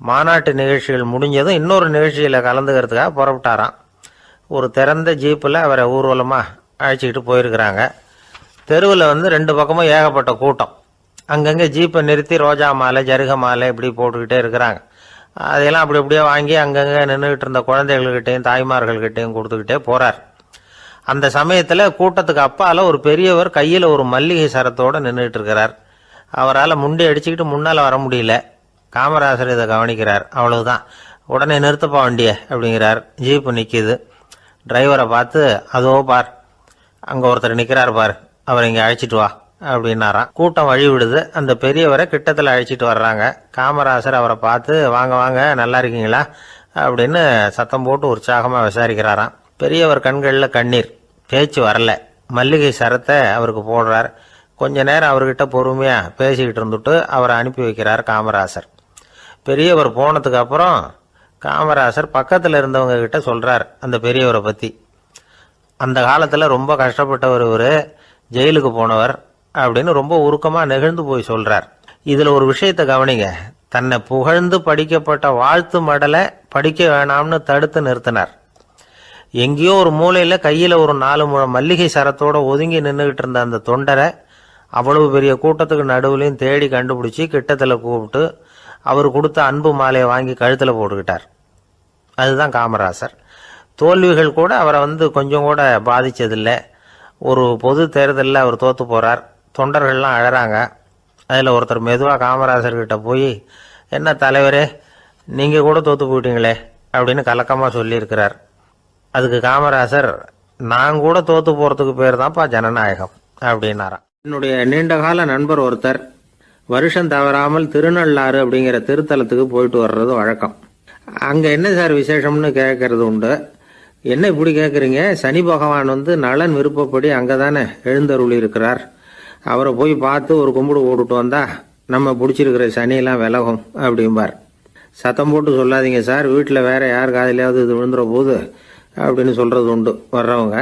மாநாட்டு நிகழ்ச்சிகள் முடிஞ்சதும் இன்னொரு நிகழ்ச்சியில் கலந்துக்கிறதுக்காக புறப்பட்டாராம். ஒரு திறந்த ஜீப்பில் அவரை ஊர்வலமாக அழைச்சிக்கிட்டு போயிருக்கிறாங்க. தெருவில் 2 பக்கமும் ஏகப்பட்ட கூட்டம். அங்கங்கே ஜீப்பை நிறுத்தி ரோஜா மாலை, ஜருக மாலை இப்படி போட்டுக்கிட்டே இருக்கிறாங்க. அதையெல்லாம் அப்படி அப்படியே வாங்கி அங்கங்கே நின்றுக்கிட்டு இருந்த குழந்தைகள்கிட்டையும் தாய்மார்கள்கிட்டையும் கொடுத்துக்கிட்டே போகிறார். அந்த சமயத்தில் கூட்டத்துக்கு அப்பால் ஒரு பெரியவர் கையில் ஒரு மல்லிகை சரத்தோடு நின்றுட்டு இருக்கிறார். அவரால் முண்டி அடிச்சுக்கிட்டு முன்னால் வர முடியல. காமராசர் இதை கவனிக்கிறார். அவ்வளவுதான், உடனே நிறுத்தப்பா வண்டிய அப்படிங்கிறார். ஜீப்பு நிற்கிது. டிரைவரை பார்த்து, அதோ பார், அங்கே ஒருத்தர் நிற்கிறார் பார், அவரை இங்கே அழைச்சிட்டு வா அப்படின்னாராம். கூட்டம் வழி விடுது. அந்த பெரியவரை கிட்டத்தில் அழைச்சிட்டு வர்றாங்க. காமராசர் அவரை பார்த்து, வாங்க வாங்க, நல்லா இருக்கீங்களா அப்படின்னு சத்தம் போட்டு உற்சாகமாக விசாரிக்கிறாராம். பெரியவர் கண்களில் கண்ணீர், பேச்சு வரல. மல்லிகை சரத்தை அவருக்கு போடுறார். கொஞ்ச நேரம் அவர்கிட்ட பொறுமையாக பேசிக்கிட்டு இருந்துட்டு அவரை அனுப்பி வைக்கிறார் காமராசர். பெரியவர் போனதுக்கு அப்புறம் காமராசர் பக்கத்தில் இருந்தவங்க கிட்ட சொல்கிறார் அந்த பெரியவரை பற்றி. அந்த காலத்தில் ரொம்ப கஷ்டப்பட்டவர் இவர், ஜெயிலுக்கு போனவர் அப்படின்னு ரொம்ப உருக்கமாக நெகிழ்ந்து போய் சொல்கிறார். இதில் ஒரு விஷயத்தை கவனிங்க. தன்னை புகழ்ந்து படிக்கப்பட்ட வாழ்த்து மடலை படிக்க வேணாம்னு தடுத்து நிறுத்தினார். எங்கேயோ ஒரு மூலையில் கையில் ஒரு 4 முழம் மல்லிகை சரத்தோடு ஒதுங்கி நின்றுக்கிட்டு இருந்த அந்த தொண்டரை அவ்வளவு பெரிய கூட்டத்துக்கு நடுவுலையும் தேடி கண்டுபிடிச்சி கிட்டத்தில் கூப்பிட்டு அவர் கொடுத்த அன்பு மாலையை வாங்கி கழுத்தில் போட்டுக்கிட்டார். அதுதான் காமராசர். தோல்விகள் கூட அவரை கொஞ்சம் கூட பாதித்ததில்லை. ஒரு பொது தேர்தலில் அவர் தோற்று போகிறார். தொண்டர்கள்லாம் அழறாங்க. அதில் ஒருத்தர் மெதுவாக காமராசர்கிட்ட போய், என்ன தலைவரே, நீங்கள் கூட தோற்று போயிட்டீங்களே அப்படின்னு கலக்கமாக சொல்லியிருக்கிறார். அதுக்கு காமராசர், நான் கூட தோற்று போகிறதுக்கு பேர் தான்ப்பா ஜனநாயகம் அப்படின்னாராம். என்னுடைய நீண்டகால நண்பர் ஒருத்தர் வருஷம் தவறாமல் திருநள்ளாறு அப்படிங்கிற திருத்தலத்துக்கு போயிட்டு வர்றது வழக்கம். அங்கே என்ன சார் விசேஷம்னு கேட்கறது உண்டு. என்ன இப்படி கேட்குறீங்க? சனி பகவான் நலன் விருப்பப்படி அங்கே தானே எழுந்தருளி இருக்கிறார். அவரை போய் பார்த்து ஒரு கும்பிடு ஓட்டுட்டு வந்தா நம்ம பிடிச்சிருக்கிற சனியெல்லாம் விலகும் அப்படிம்பார். சத்தம் போட்டு சொல்லாதீங்க சார், வீட்டில் வேற யார் காதிலையாவது இது விழுந்துற போது அப்படின்னு சொல்கிறது உண்டு வர்றவங்க.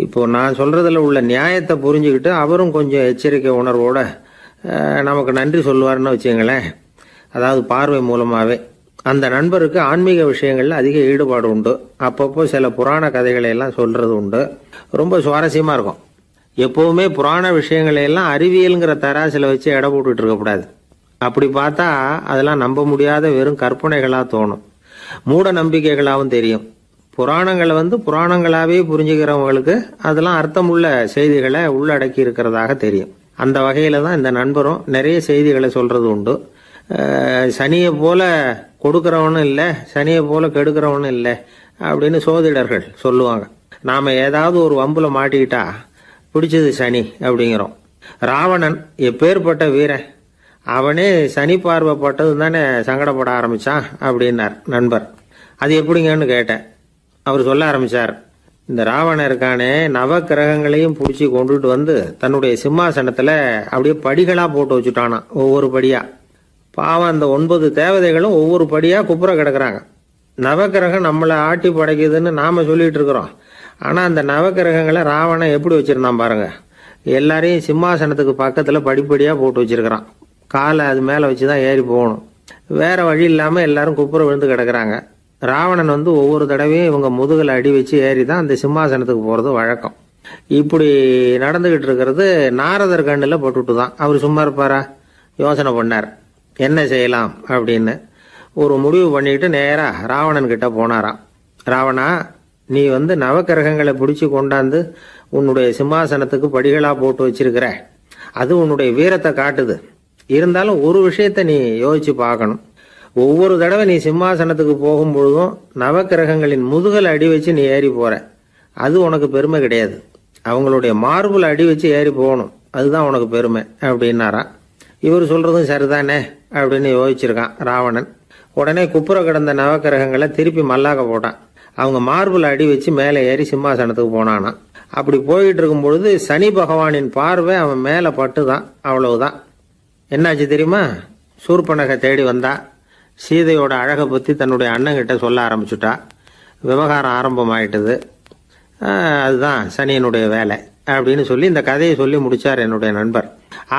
இப்போது நான் சொல்கிறதுல உள்ள நியாயத்தை புரிஞ்சுக்கிட்டு அவரும் கொஞ்சம் எச்சரிக்கை உணர்வோட நமக்கு நன்றி சொல்லுவார்னு வச்சுங்களேன். அதாவது பார்வை மூலமாகவே. அந்த நண்பருக்கு ஆன்மீக விஷயங்களில் அதிக ஈடுபாடு உண்டு. அப்பப்போ சில புராண கதைகளை எல்லாம் சொல்கிறது உண்டு. ரொம்ப சுவாரஸ்யமாக இருக்கும். எப்போவுமே புராண விஷயங்களையெல்லாம் அறிவியலுங்கிற தராசில் வச்சு எடை போட்டுட்டு இருக்கக்கூடாது. அப்படி பார்த்தா அதெல்லாம் நம்ப முடியாத வெறும் கற்பனைகளாக தோணும், மூட நம்பிக்கைகளாகவும் தெரியும். புராணங்களை புராணங்களாகவே புரிஞ்சுக்கிறவங்களுக்கு அதெல்லாம் அர்த்தமுள்ள செய்திகளை உள்ளடக்கி இருக்கிறதாக தெரியும். அந்த வகையில் தான் இந்த நண்பரும் நிறைய செய்திகளை சொல்கிறது உண்டு. சனியை போல கொடுக்கிறவனும் இல்லை, சனியை போல கெடுக்கிறவனும் இல்லை அப்படின்னு சோதிடர்கள் சொல்லுவாங்க. நாம் ஏதாவது ஒரு வம்புல மாட்டிக்கிட்டா பிடிச்சது சனி அப்படிங்கிறோம். ராவணன் எப்பேற்பட்ட வீரன், அவனே சனி பார்வைப்பட்டது தானே சங்கடப்பட ஆரம்பித்தான் அப்படின்னார் நண்பர். அது எப்படிங்கன்னு கேட்டேன். அவர் சொல்ல ஆரம்பித்தார், இந்த ராவணன் இருக்கானே நவ கிரகங்களையும் பிடிச்சி கொண்டுட்டு வந்து தன்னுடைய சிம்மாசனத்தில் அப்படியே படிகளாக போட்டு வச்சுட்டானான், ஒவ்வொரு படியாக. பாவம் அந்த 9 தேவதைகளும் ஒவ்வொரு படியாக குப்புற கிடக்குறாங்க. நவக்கிரகம் நம்மளை ஆட்டி படைக்குதுன்னு நாம் சொல்லிட்டு இருக்கிறோம். ஆனால் அந்த நவக்கிரகங்களை ராவணன் எப்படி வச்சுருந்தான் பாருங்க. எல்லாரையும் சிம்மாசனத்துக்கு பக்கத்தில் படிப்படியாக போட்டு வச்சிருக்கிறான். காலை அது மேலே வச்சு தான் ஏறி போகணும். வேறு வழி இல்லாமல் எல்லாரும் குப்புற விழுந்து கிடக்குறாங்க. ராவணன் வந்து ஒவ்வொரு தடவையும் இவங்க முதுகில் அடி வச்சு ஏறி தான் அந்த சிம்மாசனத்துக்கு போகிறது வழக்கம். இப்படி நடந்துக்கிட்டு இருக்கிறது நாரதர் கண்ணில் பட்டுட்டு தான். அவர் சும்மா இருப்பாரா? யோசனை பண்ணார் என்ன செய்யலாம் அப்படின்னு. ஒரு முடிவு பண்ணிட்டு நேராக ராவணன் கிட்ட போனாராம். ராவணா, நீ வந்து நவக்கிரகங்களை பிடிச்சி கொண்டாந்து உன்னுடைய சிம்மாசனத்துக்கு படிகளாக போட்டு வச்சிருக்கிற, அது உன்னுடைய வீரத்தை காட்டுது. இருந்தாலும் ஒரு விஷயத்த நீ யோசிச்சு பார்க்கணும். ஒவ்வொரு தடவை நீ சிம்மாசனத்துக்கு போகும்பொழுதும் நவக்கிரகங்களின் முதுகல் அடி வச்சு நீ ஏறி போற, அது உனக்கு பெருமை கிடையாது. அவங்களுடைய மார்புல அடி வச்சு ஏறி போகணும், அதுதான் உனக்கு பெருமை அப்படின்னாராம். இவர் சொல்றதும் சரிதானே அப்படின்னு யோசிச்சிருக்கான் ராவணன். உடனே குப்புற கிடந்த நவக்கிரகங்களை திருப்பி மல்லாக்க போட்டான். அவங்க மார்புல அடி வச்சு மேலே ஏறி சிம்மாசனத்துக்கு போனானா. அப்படி போயிட்டு இருக்கும் பொழுது சனி பகவானின் பார்வை அவன் மேலே பட்டுதான். அவ்வளவுதான். என்னாச்சு தெரியுமா? சூர்பனகை தேடி வந்தா. சீதையோட அழகை பற்றி தன்னுடைய அண்ணங்கிட்ட சொல்ல ஆரம்பிச்சுட்டா. விவகாரம் ஆரம்பமாயிட்டது. அதுதான் சனியினுடைய வேலை அப்படின்னு சொல்லி இந்த கதையை சொல்லி முடிச்சார் என்னுடைய நண்பர்.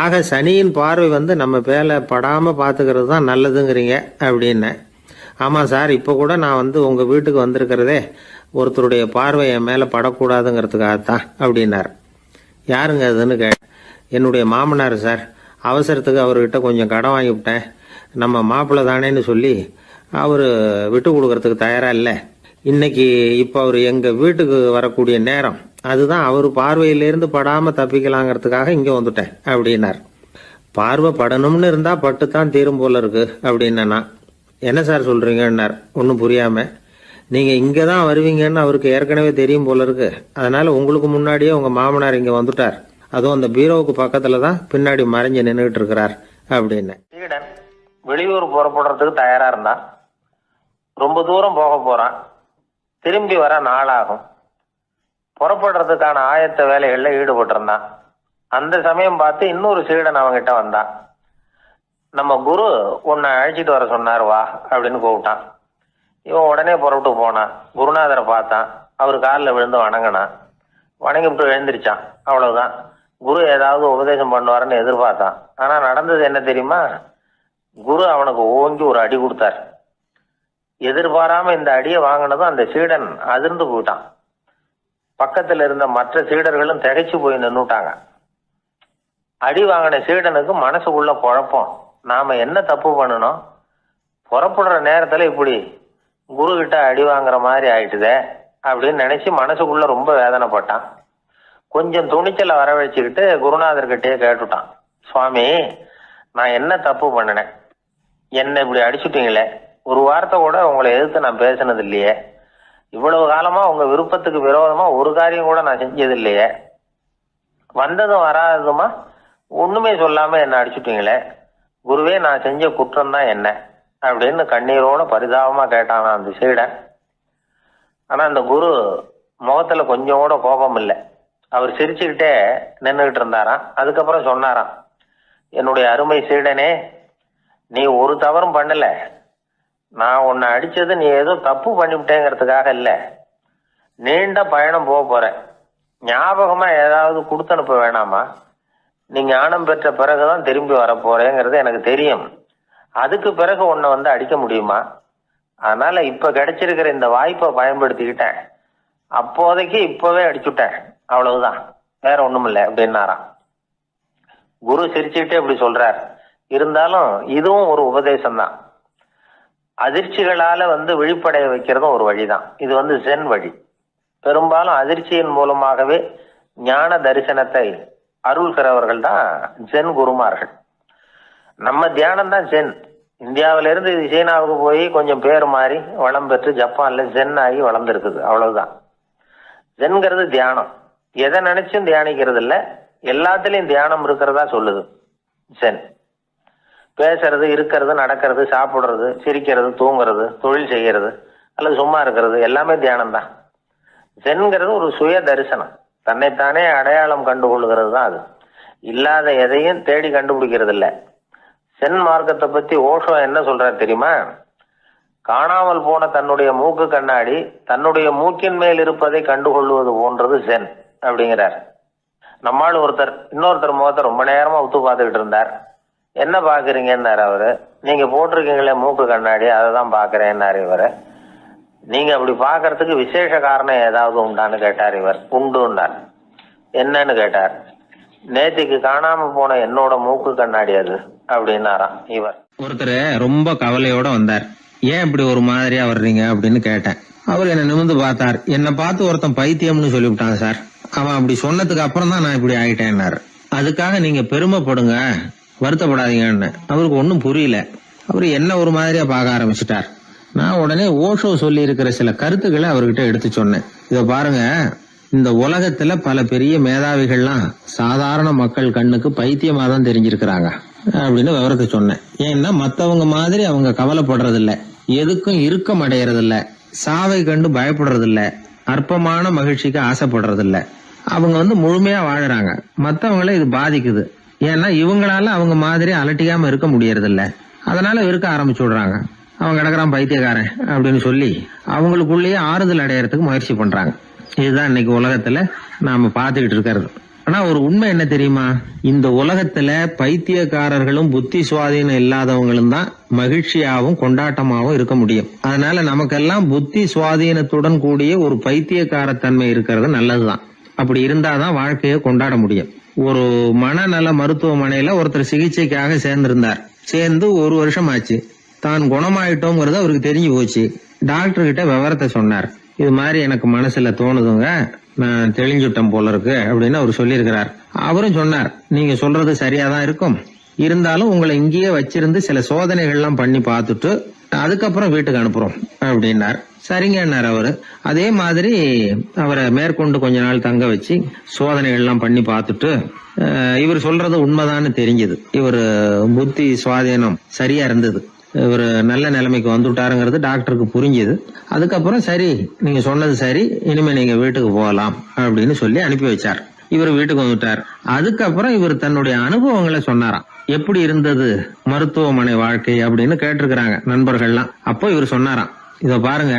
ஆக சனியின் பார்வை வந்து நம்ம பேல படாமல் பார்த்துக்கிறது தான் நல்லதுங்கிறீங்க அப்படின்னு. ஆமாம் சார், இப்போ கூட நான் வந்து உங்கள் வீட்டுக்கு வந்திருக்கிறதே ஒருத்தருடைய பார்வை என் மேலே படக்கூடாதுங்கிறதுக்காகத்தான் அப்படின்னார். யாருங்க அதுன்னு என்னுடைய மாமனார் சார். அவசரத்துக்கு அவர்கிட்ட கொஞ்சம் கடன் வாங்கிவிட்டேன். நம்ம மாப்பிள்ளை தானேன்னு சொல்லி அவர் விட்டு கொடுக்கறதுக்கு தயாராக இல்லை. இன்னைக்கு இப்போ அவர் எங்கள் வீட்டுக்கு வரக்கூடிய நேரம், அதுதான் அவர் பார்வையிலேருந்து படாமல் தப்பிக்கலாங்கிறதுக்காக இங்கே வந்துட்டேன் அப்படின்னார். பார்வை படணும்னு இருந்தால் பட்டுத்தான் தீரும் போல இருக்கு அப்படின்னா. என்ன சார் சொல்கிறீங்கன்னார் ஒன்றும் புரியாமல். நீங்கள் இங்கே தான் வருவீங்கன்னு அவருக்கு ஏற்கனவே தெரியும் போல இருக்கு. அதனால் உங்களுக்கு முன்னாடியே உங்கள் மாமனார் இங்கே வந்துட்டார். அதுவும் அந்த பீரோவுக்கு பக்கத்தில் தான் பின்னாடி மறைஞ்சு நின்றுட்டு இருக்கிறார் அப்படின்னு. சீடன் வெளியூர் புறப்படுறதுக்கு தயாராக இருந்தான். ரொம்ப தூரம் போக போகிறான். திரும்பி வர நாளாகும். புறப்படுறதுக்கான ஆயத்த வேலைகளில் ஈடுபட்டிருந்தான். அந்த சமயம் பார்த்து இன்னொரு சீடன் அவங்கிட்ட வந்தான். நம்ம குரு உன்னை அழைச்சிட்டு வர சொன்னார் வா அப்படின்னு கூப்பிட்டான். இவன் உடனே புறப்பட்டு போனான். குருநாதரை பார்த்தான். அவர் காலில் விழுந்து வணங்கினான். வணங்கிவிட்டு எழுந்திரிச்சான். அவ்வளவுதான். குரு ஏதாவது உபதேசம் பண்ணுவாருன்னு எதிர்பார்த்தான். ஆனால் நடந்தது என்ன தெரியுமா? குரு அவனுக்கு ஓங்கி ஒரு அடி கொடுத்தார். எதிர்பாராம இந்த அடியை வாங்கினதும் அந்த சீடன் அதிர்ந்து போயிட்டான். பக்கத்தில் இருந்த மற்ற சீடர்களும் திகைச்சு போய் நின்றுட்டாங்க. அடி வாங்கின சீடனுக்கு மனசுக்குள்ள குழப்பம். நாம என்ன தப்பு பண்ணணும்? புறப்படுற நேரத்துல இப்படி குரு கிட்ட அடி வாங்குற மாதிரி ஆயிட்டுதே அப்படின்னு நினைச்சு மனசுக்குள்ள ரொம்ப வேதனைப்பட்டான். கொஞ்சம் துணிச்சலை வரவழைச்சுக்கிட்டு குருநாதர்கிட்டயே கேட்டுட்டான். சுவாமி, நான் என்ன தப்பு பண்ணினேன்? என்னை இப்படி அடிச்சுட்டீங்களே. ஒரு வார்த்தை கூட உங்களை எதிர்த்து நான் பேசினது இல்லையே. இவ்வளவு காலமா உங்க விருப்பத்துக்கு விரோதமா ஒரு காரியம் கூட நான் செஞ்சது இல்லையே. வந்ததும் வராததுமா ஒண்ணுமே சொல்லாம என்ன அடிச்சுட்டீங்களே. குருவே, நான் செஞ்ச குற்றம் தான் என்ன அப்படின்னு கண்ணீரோட பரிதாபமா கேட்டானா அந்த சீடன். ஆனா அந்த குரு முகத்துல கொஞ்சம் கூட கோபம் இல்லை. அவர் சிரிச்சுக்கிட்டே நின்றுகிட்டு இருந்தாராம். அதுக்கப்புறம் சொன்னாராம், என்னுடைய அருமை சீடனே, நீ ஒரு தவறும் பண்ணல. நான் உன்னை அடிச்சது நீ ஏதோ தப்பு பண்ணிவிட்டேங்கிறதுக்காக இல்லை. நீண்ட பயணம் போக போறேன். ஞாபகமா ஏதாவது கொடுத்து அனுப்ப வேணாமா? நீ ஞானம் பெற்ற பிறகுதான் திரும்பி வர போறேங்கிறது எனக்கு தெரியும். அதுக்கு பிறகு உன்னை வந்து அடிக்க முடியுமா? அதனால இப்ப கிடைச்சிருக்கிற இந்த வாய்ப்பை பயன்படுத்திக்கிட்டேன். அப்போதைக்கு இப்பவே அடிச்சுட்டேன், அவ்வளவுதான், வேற ஒண்ணும் இல்லை அப்படின்னாராம். குரு சிரிச்சுக்கிட்டே இப்படி சொல்றார். இருந்தாலும் இதுவும் ஒரு உபதேசம் தான். அதிர்ச்சிகளால வந்து விழிப்படைய வைக்கிறதும் ஒரு வழிதான். இது வந்து ஜென் வழி. பெரும்பாலும் அதிர்ச்சியின் மூலமாகவே ஞான தரிசனத்தை அருள்கிறவர்கள் தான் ஜென் குருமார்கள். நம்ம தியானம் தான் ஜென். இந்தியாவிலிருந்து இது சீனாவுக்கு போய் கொஞ்சம் பேர் மாறி வளம் பெற்று ஜப்பான்ல ஜென் ஆகி வளர்ந்துருக்குது, அவ்வளவுதான். ஜென்கிறது தியானம். எதை நினைச்சும் தியானிக்கிறது இல்லை, எல்லாத்துலயும் தியானம் இருக்கிறதா சொல்லுது ஜென். பேசுறது, இருக்கிறது, நடக்கிறது, சாப்பிடுறது, சிரிக்கிறது, தூங்குறது, தொழில் செய்யறது அல்லது சும்மா இருக்கிறது எல்லாமே தியானம் தான். சென்கிறது ஒரு சுய தரிசனம், தன்னைத்தானே அடையாளம் கண்டுகொள்கிறது தான் அது. இல்லாத எதையும் தேடி கண்டுபிடிக்கிறது இல்ல. சென் மார்க்கத்தை பத்தி ஓஷோ என்ன சொல்றாரு தெரியுமா? காணாமல் போன தன்னுடைய மூக்கு கண்ணாடி தன்னுடைய மூக்கின் மேல் இருப்பதை கண்டுகொள்வது போன்றது சென் அப்படிங்கிறார். நம்மால் இன்னொருத்தர் முகத்தை ரொம்ப நேரமா உத்து பார்த்துக்கிட்டு இருந்தார். என்ன பாக்குறீங்கன்னாரு அவரு. நீங்க போட்டிருக்கீங்களே மூக்கு கண்ணாடி, அதை தான் பாக்குறேன்னாரு இவரு. நீங்க அப்படி பாக்குறதுக்கு விசேஷ காரணம் ஏதாவது உண்டான்னு கேட்டார் இவர். உண்டுன்னார். என்னன்னு கேட்டார். நேத்திக்கு காணாம போன என்னோட மூக்கு கண்ணாடி அது அப்படின்னாராம் இவர். ஒருத்தர் ரொம்ப கவலையோட வந்தார். ஏன் இப்படி ஒரு மாதிரியா வர்றீங்க அப்படின்னு கேட்டேன். அவர் என்ன நிமிர்ந்து பார்த்தார். என்னை பார்த்து ஒருத்தன் பைத்தியம்னு சொல்லிவிட்டான் சார். அவன் அப்படி சொன்னதுக்கு அப்புறம் தான் நான் இப்படி ஆயிட்டேன்னாரு. அதுக்காக நீங்க பெருமைப்படுங்க, வருத்தப்படாதீங்கன்னு. அவருக்கு ஒன்னும் புரியல. அவரு என்ன ஒரு மாதிரியா பார்க்க ஆரம்பிச்சுட்டார். நான் உடனே ஓஷோ சொல்லி இருக்கிற சில கருத்துக்களை அவர்கிட்ட எடுத்து சொன்னேன். இத பாருங்க, இந்த உலகத்துல பல பெரிய மேதாவிகள்லாம் சாதாரண மக்கள் கண்ணுக்கு பைத்தியமா தான் தெரிஞ்சிருக்கிறாங்க அப்படின்னு விவரத்தை சொன்னேன். ஏன்னா மத்தவங்க மாதிரி அவங்க கவலைப்படுறது இல்ல, எதுக்கும் இறுக்கம் அடையறது இல்ல, சாவை கண்டு பயப்படுறது இல்ல, அற்பமான மகிழ்ச்சிக்கு ஆசைப்படுறது இல்ல. அவங்க முழுமையா வாழறாங்க. மத்தவங்களை இது பாதிக்குது. ஏன்னா இவங்களால அவங்க மாதிரி அலட்டிக்காம இருக்க முடியறது இல்ல. அதனால வெறுக்க ஆரம்பிச்சு விடுறாங்க. அவன் கிடக்குறான் பைத்தியக்காரன் அப்படின்னு சொல்லி அவங்களுக்குள்ளேயே ஆறுதல் அடையறதுக்கு முயற்சி பண்றாங்க. இதுதான் இன்னைக்கு உலகத்துல நாம பாத்துக்கிட்டு இருக்கிறது. ஆனா ஒரு உண்மை என்ன தெரியுமா? இந்த உலகத்துல பைத்தியக்காரர்களும் புத்தி சுவாதீனம் இல்லாதவங்களும் தான் மகிழ்ச்சியாவும் கொண்டாட்டமாவும் இருக்க முடியும். அதனால நமக்கெல்லாம் புத்தி சுவாதீனத்துடன் கூடிய ஒரு பைத்தியக்காரத்தன்மை இருக்கிறது நல்லதுதான். அப்படி இருந்தாதான் வாழ்க்கையை கொண்டாட முடியும். ஒரு மனநல மருத்துவமனையில ஒருத்தர் சிகிச்சைக்காக சேர்ந்திருந்தார். சேர்ந்து 1 வருஷம் ஆச்சு. தான் குணமாயிட்டோங்கிறது அவருக்கு தெரிஞ்சு போச்சு. டாக்டர் கிட்ட விவரத்தை சொன்னார். இது மாதிரி எனக்கு மனசுல தோணுதுங்க, நான் தெளிஞ்சுட்டேன் போல இருக்கு அப்படின்னு அவர் சொல்லியிருக்கிறார். அவரும் சொன்னார், நீங்க சொல்றது சரியாதான் இருக்கும், இருந்தாலும் உங்களை இங்கேயே வச்சிருந்து சில சோதனைகள்லாம் பண்ணி பார்த்துட்டு அதுக்கப்புறம் வீட்டுக்கு அனுப்புறோம் அப்படின்னார். சரிங்கன்னார் அவரு. அதே மாதிரி அவரை மேற்கொண்டு கொஞ்ச நாள் தங்க வச்சு சோதனைகள்லாம் பண்ணி பார்த்துட்டு இவர் சொல்றது உண்மைதான்னு தெரிஞ்சது. இவர் புத்தி சுவாதீனம் சரியா இருந்தது, இவர் நல்ல நிலைமைக்கு வந்துட்டாருங்கிறது டாக்டருக்கு புரிஞ்சது. அதுக்கப்புறம் சரி, நீங்க சொன்னது சரி, இனிமே நீங்க வீட்டுக்கு போகலாம் அப்படின்னு சொல்லி அனுப்பி வச்சார். இவர் வீட்டுக்கு வந்துட்டார். அதுக்கப்புறம் இவர் தன்னுடைய அனுபவங்களை சொன்னாராம். எப்படி இருந்தது மருத்துவமனை வாழ்க்கை அப்படின்னு கேட்டிருக்கிறாங்க நண்பர்கள்லாம். அப்போ இவர் சொன்னாராம், இத பாருங்க,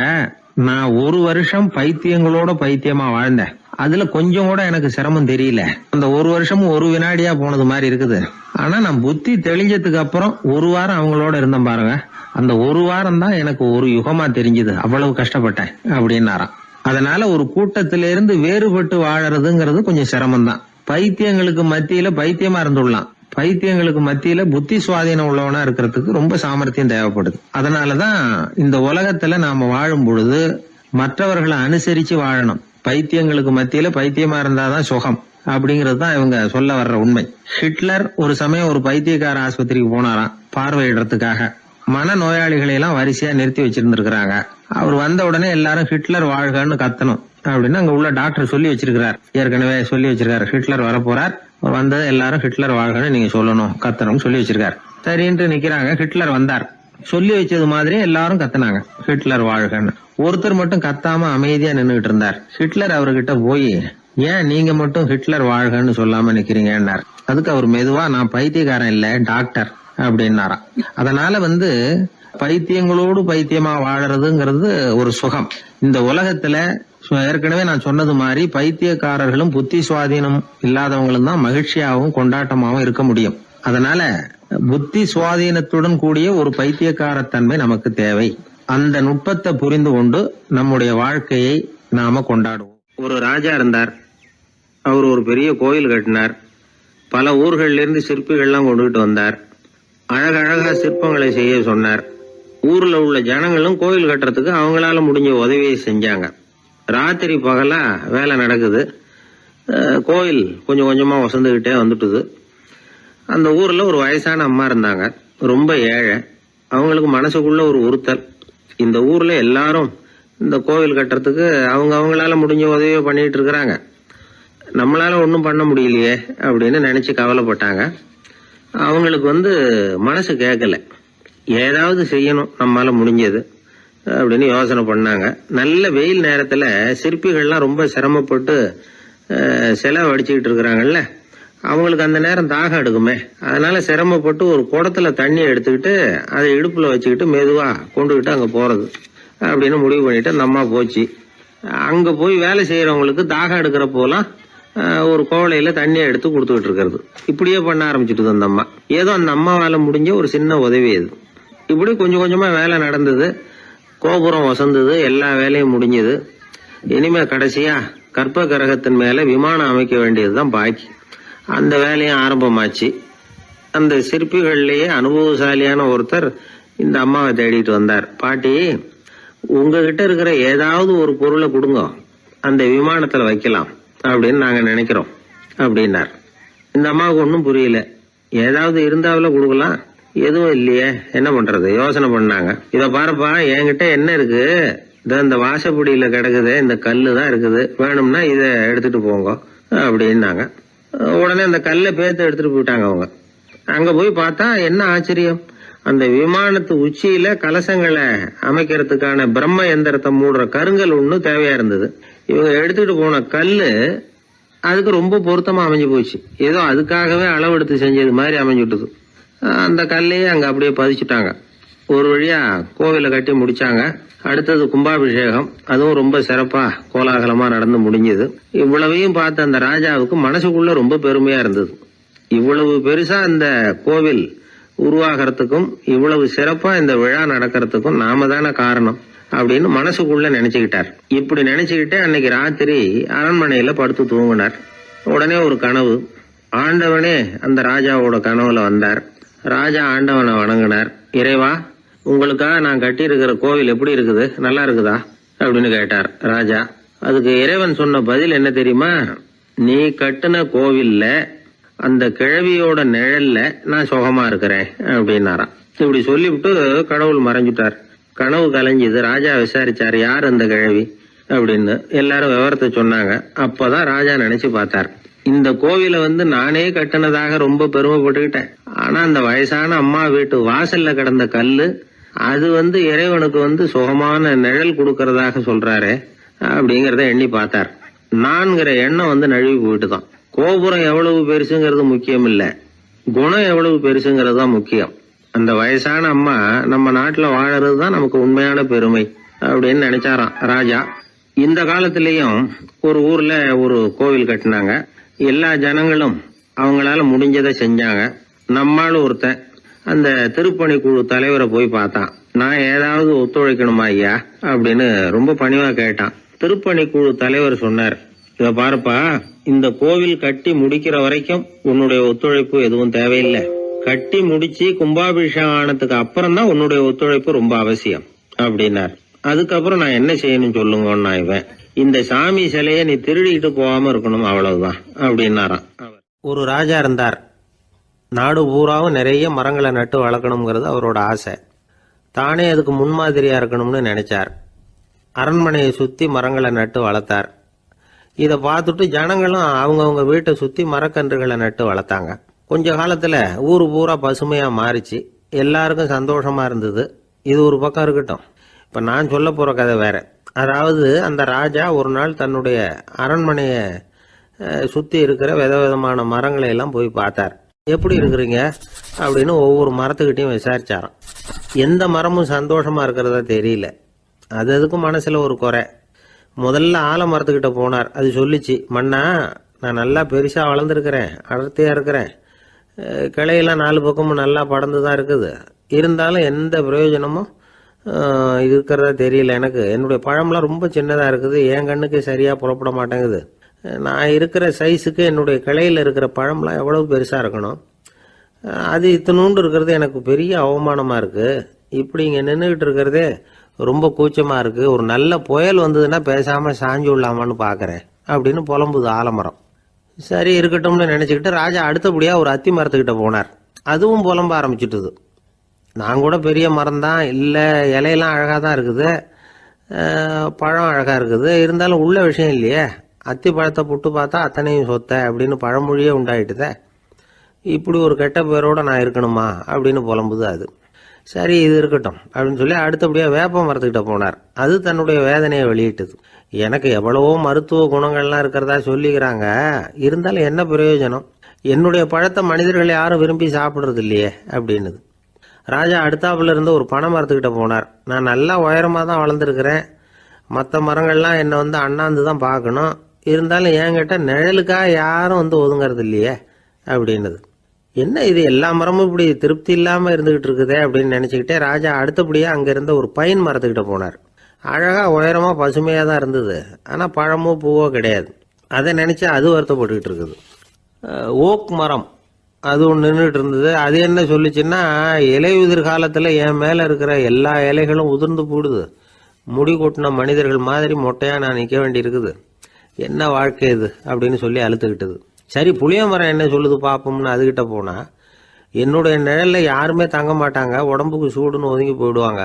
நான் 1 வருஷம் பைத்தியங்களோட பைத்தியமா வாழ்ந்தேன். அதுல கொஞ்சம் கூட எனக்கு சிரமம் தெரியல. அந்த 1 வருஷமும் 1 வினாடியா போனது மாதிரி இருக்குது. ஆனா நான் புத்தி தெளிஞ்சதுக்கு அப்புறம் 1 வாரம் அவங்களோட இருந்தேன் பாருங்க, அந்த 1 வாரம் தான் எனக்கு ஒரு யுகமா தெரிஞ்சது. அவ்வளவு கஷ்டப்பட்டேன் அப்படின்னாராம். அதனால ஒரு கூட்டத்திலிருந்து வேறுபட்டு வாழறதுங்கிறது கொஞ்சம் சிரமம் தான். பைத்தியங்களுக்கு மத்தியில பைத்தியமா இருந்துடலாம், பைத்தியங்களுக்கு மத்தியில புத்தி சுவாதீனம் உள்ளவனா இருக்கிறதுக்கு ரொம்ப சாமர்த்தியம் தேவைப்படுது. அதனாலதான் இந்த உலகத்துல நாம வாழும் பொழுது மற்றவர்களை அனுசரிச்சு வாழணும். பைத்தியங்களுக்கு மத்தியில பைத்தியமா இருந்தாதான் சுகம் அப்படிங்கிறது தான் இவங்க சொல்ல வர்ற உண்மை. ஹிட்லர் ஒரு சமயம் ஒரு பைத்தியக்கார ஆஸ்பத்திரிக்கு போனாராம் பார்வையிடறதுக்காக. மன நோயாளிகளை எல்லாம் வரிசையா நிறுத்தி வச்சிருந்திருக்கிறாங்க. அவர் வந்த உடனே எல்லாரும் ஹிட்லர் வாழ்கன்னு கத்தணும் அப்படின்னு அங்க உள்ள டாக்டர் சொல்லி வச்சிருக்கிறார். ஏற்கனவே சொல்லி வச்சிருக்காரு, ஹிட்லர் வரப்போறார், வந்தது எல்லாரும் ஹிட்லர் வாழ்கன்னு நீங்க சொல்லணும், கத்தணும் சொல்லி வச்சிருக்காரு. சரின்ட்டு நிக்கிறாங்க. ஹிட்லர் வந்தார். சொல்லி வச்சது மாதிரி எல்லாரும் கத்தினாங்க, ஹிட்லர் வாழ்கன்னு. ஒருத்தர் மட்டும் கத்தாம அமைதியா நின்றுகிட்டு இருந்தார். ஹிட்லர் அவர்கிட்ட போய், ஏன் நீங்க மட்டும் ஹிட்லர் வாழ்கன்னு சொல்லாம நிக்கிறீங்கன்னார். அதுக்கு அவர் மெதுவா, நான் பைத்தியக்காரன் இல்ல, டாக்டர் அப்படின்னாராம். அதனால பைத்தியங்களோடு பைத்தியமா வாழறதுங்கிறது ஒரு சுகம். இந்த உலகத்துல ஏற்கனவே நான் சொன்னது மாதிரி பைத்தியக்காரர்களும் புத்தி சுவாதீனம் இல்லாதவங்களும் தான் மகிழ்ச்சியாகவும் கொண்டாட்டமாகவும் இருக்க முடியும். அதனால புத்தி சுவாதீனத்துடன் கூடிய ஒரு பைத்தியக்காரத்தன்மை நமக்கு தேவை. அந்த நுட்பத்தை புரிந்து கொண்டு நம்முடைய வாழ்க்கையை நாம கொண்டாடுவோம். ஒரு ராஜா இருந்தார். அவர் ஒரு பெரிய கோயில் கட்டினார். பல ஊர்கள்ல இருந்து சிற்பிகள்லாம் கொண்டுகிட்டு வந்தார். அழகழகா சிற்பங்களை செய்ய சொன்னார். ஊர்ல உள்ள ஜனங்களும் கோயில் கட்டுறதுக்கு அவங்களால முடிஞ்ச உதவியை செஞ்சாங்க. ராத்திரி பகலா வேலை நடக்குது. கோயில் கொஞ்சம் கொஞ்சமா வசந்துகிட்டே வந்துட்டுது. அந்த ஊர்ல ஒரு வயசான அம்மா இருந்தாங்க, ரொம்ப ஏழை. அவங்களுக்கு மனசுக்குள்ள ஒரு உறுத்தல், இந்த ஊர்ல எல்லாரும் இந்த கோவில் கட்டுறதுக்கு அவங்களால முடிஞ்ச உதவியை பண்ணிட்டு இருக்கிறாங்க, நம்மளால ஒன்றும் பண்ண முடியலையே அப்படின்னு நினைச்சு கவலைப்பட்டாங்க. அவங்களுக்கு மனசு கேட்கல, ஏதாவது செய்யணும் நம்மளால முடிஞ்சது. அப்படின்னு யோசனை பண்ணாங்க. நல்ல வெயில் நேரத்தில் சிற்பிகள்லாம் ரொம்ப சிரமப்பட்டு சிலை வடிச்சுக்கிட்டு இருக்கிறாங்கல்ல, அவங்களுக்கு அந்த நேரம் தாகம் எடுக்குமே, அதனால சிரமப்பட்டு ஒரு குடத்துல தண்ணி எடுத்துக்கிட்டு அதை இடுப்புல வச்சுக்கிட்டு மெதுவா கொண்டுகிட்டு அங்க போறது அப்படின்னு முடிவு பண்ணிட்டு அந்த அம்மா போச்சு. அங்க போய் வேலை செய்யறவங்களுக்கு தாகம் எடுக்கிற போலாம் ஒரு கோவலையில தண்ணியை எடுத்து கொடுத்துக்கிட்டு இருக்கிறது. இப்படியே பண்ண ஆரம்பிச்சுட்டு அந்த அம்மா. ஏதோ அந்த அம்மாவால முடிஞ்ச ஒரு சின்ன உதவி அது. இப்படி கொஞ்சம் கொஞ்சமா வேலை நடந்தது. கோபுரம் வசந்தது, எல்லா வேலையும் முடிஞ்சது. இனிமே கடைசியா கற்ப கிரகத்தின் மேல விமானம் அமைக்க வேண்டியதுதான் பாக்கி. அந்த வேலையும் ஆரம்பமாச்சு. அந்த சிற்பிகள்லயே அனுபவசாலியான ஒருத்தர் இந்த அம்மாவை தேடிட்டு வந்தார். பாட்டி, உங்ககிட்ட இருக்கிற ஏதாவது ஒரு பொருளை கொடுங்க, அந்த விமானத்துல வைக்கலாம் அப்படின்னு நாங்க நினைக்கிறோம் அப்படின்னார். இந்த அம்மாவுக்கு ஒன்றும் புரியல. ஏதாவது இருந்தாவில கொடுக்கலாம், எதுவும் இல்லையே, என்ன பண்றது யோசனை பண்ணாங்க. இத பாருப்பா, என்கிட்ட என்ன இருக்கு, இந்த வாசப்படியில கிடக்குது, இந்த கல்லு தான் இருக்குது, வேணும்னா இதை எடுத்துட்டு போங்க அப்படின்னாங்க. உடனே அந்த கல்லை பேத்து எடுத்துட்டு போயிட்டாங்க அவங்க. அங்க போய் பார்த்தா என்ன ஆச்சரியம், அந்த விமானத்து உச்சியில கலசங்களை அமைக்கிறதுக்கான பிரம்ம எந்திரத்தை மூடுற கருங்கல் ஒண்ணு தேவையா இருந்தது. இவங்க எடுத்துட்டு போன கல்லு அதுக்கு ரொம்ப பொருத்தமா அமைஞ்சு போச்சு. ஏதோ அதுக்காகவே அளவெடுத்து செஞ்சது மாதிரி அமைஞ்சுட்டுது. அந்த கல்லையே அங்க அப்படியே பதிச்சுட்டாங்க. ஒரு வழியா கோவிலை கட்டி முடிச்சாங்க. அடுத்தது கும்பாபிஷேகம். அதுவும் ரொம்ப சிறப்பா கோலாகலமா நடந்து முடிஞ்சது. இவ்வளவையும் பார்த்த அந்த ராஜாவுக்கு மனசுக்குள்ள ரொம்ப பெருமையா இருந்தது. இவ்வளவு பெருசா இந்த கோவில் உருவாகிறதுக்கும் இவ்வளவு சிறப்பா இந்த விழா நடக்கிறதுக்கும் நாம தானே காரணம் அப்படின்னு மனசுக்குள்ள நினைச்சுக்கிட்டார். இப்படி நினைச்சுக்கிட்டே அன்னைக்கு ராத்திரி அரண்மனையில படுத்து தூங்கினார். உடனே ஒரு கனவு. ஆண்டவனே அந்த ராஜாவோட கனவுல வந்தார். ராஜா ஆண்டவனை வணங்கினார். இறைவா, உங்களுக்காக நான் கட்டி இருக்கிற கோவில் எப்படி இருக்குது, நல்லா இருக்குதா அப்படின்னு கேட்டார் ராஜா. அதுக்கு இறைவன் சொன்ன பதில் என்ன தெரியுமா, நீ கட்டின கோவில்ல அந்த கிழவியோட நிழல்ல நான் சுகமா இருக்கிறேன் அப்படின்னாராம். இப்படி சொல்லிவிட்டு கடவுள் மறைஞ்சிட்டார். கனவு கலைஞ்சது. ராஜா விசாரிச்சார், யார் அந்த கிழவி அப்படின்னு. எல்லாரும் விவரத்தை சொன்னாங்க. அப்பதான் ராஜா நினைச்சு பார்த்தார், இந்த கோவிலை நானே கட்டினதாக ரொம்ப பெருமைப்பட்டுக்கிட்டேன். ஆனா அந்த வயசான அம்மா வீட்டு வாசல்ல கிடந்த கல்லு அது இறைவனுக்கு சுகமான நிழல் கொடுக்கறதாக சொல்றாரு அப்படிங்கறத எண்ணி பார்த்தார். நான்கிற எண்ணம் நழுவி போயிட்டுதான். கோபுரம் எவ்வளவு பெருசுங்கிறது முக்கியம் இல்ல, குணம் எவ்வளவு பெருசுங்கிறது தான் முக்கியம். அந்த வயசான அம்மா நம்ம நாட்டுல வாழறது தான் நமக்கு உண்மையான பெருமை அப்படின்னு நினைச்சாராம் ராஜா. இந்த காலத்திலயும் ஒரு ஊர்ல ஒரு கோவில் கட்டினாங்க. எல்லா ஜனங்களும் அவங்களால முடிஞ்சதை செஞ்சாங்க. நம்மால ஒருத்தன் அந்த திருப்பணி குழு தலைவரை போய் பார்த்தான். நான் ஏதாவது ஒத்துழைக்கணுமா ஐயா அப்படின்னு ரொம்ப பணிவா கேட்டான். திருப்பணி குழு தலைவர் சொன்னார், இத பாருப்பா, இந்த கோவில் கட்டி முடிக்கிற வரைக்கும் உன்னுடைய ஒத்துழைப்பு எதுவும் தேவையில்லை. கட்டி முடிச்சு கும்பாபிஷேகம் ஆனதுக்கு அப்புறம் தான் உன்னுடைய ஒத்துழைப்பு ரொம்ப அவசியம் அப்படின்னார். அதுக்கப்புறம் நான் என்ன செய்யணும் சொல்லுங்கன்னா, இவன் இந்த சாமி சிலைய நீ திருடிட்டு போகாம இருக்கணும், அவ்வளவுதான் அப்படின்னாராம். ஒரு ராஜா இருந்தார். நாடு பூராவும் நிறைய மரங்களை நட்டு வளர்க்கணுங்கிறது அவரோட ஆசை. தானே அதுக்கு முன்மாதிரியா இருக்கணும்னு நினைச்சார். அரண்மனையை சுத்தி மரங்களை நட்டு வளர்த்தார். இதை பார்த்துட்டு ஜனங்களும் அவங்கவுங்க வீட்டை சுத்தி மரக்கன்றுகளை நட்டு வளர்த்தாங்க. கொஞ்ச காலத்துல ஊரு பூரா பசுமையா மாறிச்சு. எல்லாருக்கும் சந்தோஷமா இருந்தது. இது ஒரு பக்கம் இருக்கட்டும். இப்ப நான் சொல்ல போற கதை வேற. அதாவது அந்த ராஜா ஒரு நாள் தன்னுடைய அரண்மனையை சுத்தி இருக்கிற விதவிதமான மரங்களை எல்லாம் போய் பார்த்தார். எப்படி இருக்கிறீங்க அப்படின்னு ஒவ்வொரு மரத்துக்கிட்டையும் விசாரிச்சாராம். எந்த மரமும் சந்தோஷமா இருக்கிறதா தெரியல. அதுக்கும் மனசுல ஒரு குறை. முதல்ல ஆலமரத்துக்கிட்ட போனார். அது சொல்லிச்சு, மண்ணா, நான் நல்லா பெருசா வளர்ந்துருக்கிறேன், அடர்த்தியா இருக்கிறேன், கிளையெல்லாம் 4 பக்கமும் நல்லா படர்ந்து தான் இருக்குது, இருந்தாலும் எந்த பிரயோஜனமும் இருக்கிறதா தெரியல எனக்கு. என்னுடைய பழம்லாம் ரொம்ப சின்னதா இருக்குது, என் கண்ணுக்கு சரியா புறப்பட மாட்டேங்குது. நான் இருக்கிற சைஸுக்கு என்னுடைய கிளையில இருக்கிற பழம்லாம் எவ்வளவு பெருசா இருக்கணும், அது இத்தனூண்டு இருக்கிறது எனக்கு பெரிய அவமானமா இருக்கு. இப்படி இங்க நின்றுகிட்டு இருக்கிறதே ரொம்ப கூச்சமா இருக்கு. ஒரு நல்ல புயல் வந்ததுன்னா பேசாம சாஞ்சு விடலாமான்னு பாக்குறேன் அப்படின்னு புலம்புது ஆலமரம். சரி இருக்கட்டும்னு நினைச்சுக்கிட்டு ராஜா அடுத்தபடியா ஒரு அத்தி மரத்துக்கிட்ட போனார். அதுவும் புலம்ப ஆரம்பிச்சுட்டுது. நான் கூட பெரிய மரம் தான், இல்ல இலையெல்லாம் அழகா தான் இருக்குது, பழம் அழகா இருக்குது, இருந்தாலும் உள்ள விஷயம் இல்லையே, அத்தி பழத்தை புட்டு பார்த்தா அத்தனையும் சொத்த அப்படின்னு பழமொழியே உண்டாயிட்டுதே. இப்படி ஒரு கெட்ட பேரோட நான் இருக்கணுமா அப்படின்னு புலம்புது அது. சரி இது இருக்கட்டும் அப்படின்னு சொல்லி அடுத்தபடியாக வேப்ப மரத்துக்கிட்ட போனார். அது தன்னுடைய வேதனையை வெளியிட்டது. எனக்கு எவ்வளவோ மருத்துவ குணங்கள்லாம் இருக்கிறதா சொல்லிக்கிறாங்க, இருந்தாலும் என்ன பிரயோஜனம், என்னுடைய பழத்தை மனிதர்கள் யாரும் விரும்பி சாப்பிட்றது இல்லையே அப்படின்னுது. ராஜா அடுத்தாப்புல இருந்து ஒரு பனை மரத்துக்கிட்ட போனார். நான் நல்லா உயரமாக தான் வளர்ந்துருக்கிறேன், மற்ற மரங்கள்லாம் என்னை அண்ணாந்து தான் பார்க்கணும், இருந்தாலும் என்கிட்ட நிழலுக்காக யாரும் ஒதுங்கிறது இல்லையே அப்படின்னுது. என்ன இது எல்லா மரமும் இப்படி திருப்தி இல்லாமல் இருந்துகிட்டு இருக்குதே அப்படின்னு நினச்சிக்கிட்டே ராஜா அடுத்தபடியாக அங்கே இருந்த ஒரு பைன் மரத்துக்கிட்ட போனார். அழகாக உயரமாக பசுமையாக தான் இருந்தது, ஆனால் பழமோ பூவோ கிடையாது. அதை நினச்சி அது வருத்தப்பட்டுக்கிட்டு இருக்குது. ஓக் மரம் அது ஒன்று நின்றுட்டு இருந்தது. அது என்ன சொல்லிச்சுன்னா, இலையுதிர் காலத்தில் என் மேலே இருக்கிற எல்லா இலைகளும் உதிர்ந்து போடுது, முடி கொட்டின மனிதர்கள் மாதிரி மொட்டையாக நான் நிற்க வேண்டி இருக்குது, என்ன வாழ்க்கை இது அப்படின்னு சொல்லி அழுத்துக்கிட்டது. சரி புளிய மரம் என்ன சொல்லுது பார்ப்போம்னு அதுகிட்ட போனால், என்னுடைய நிழலில் யாருமே தங்க மாட்டாங்க, உடம்புக்கு சூடுன்னு ஒதுங்கி போயிடுவாங்க,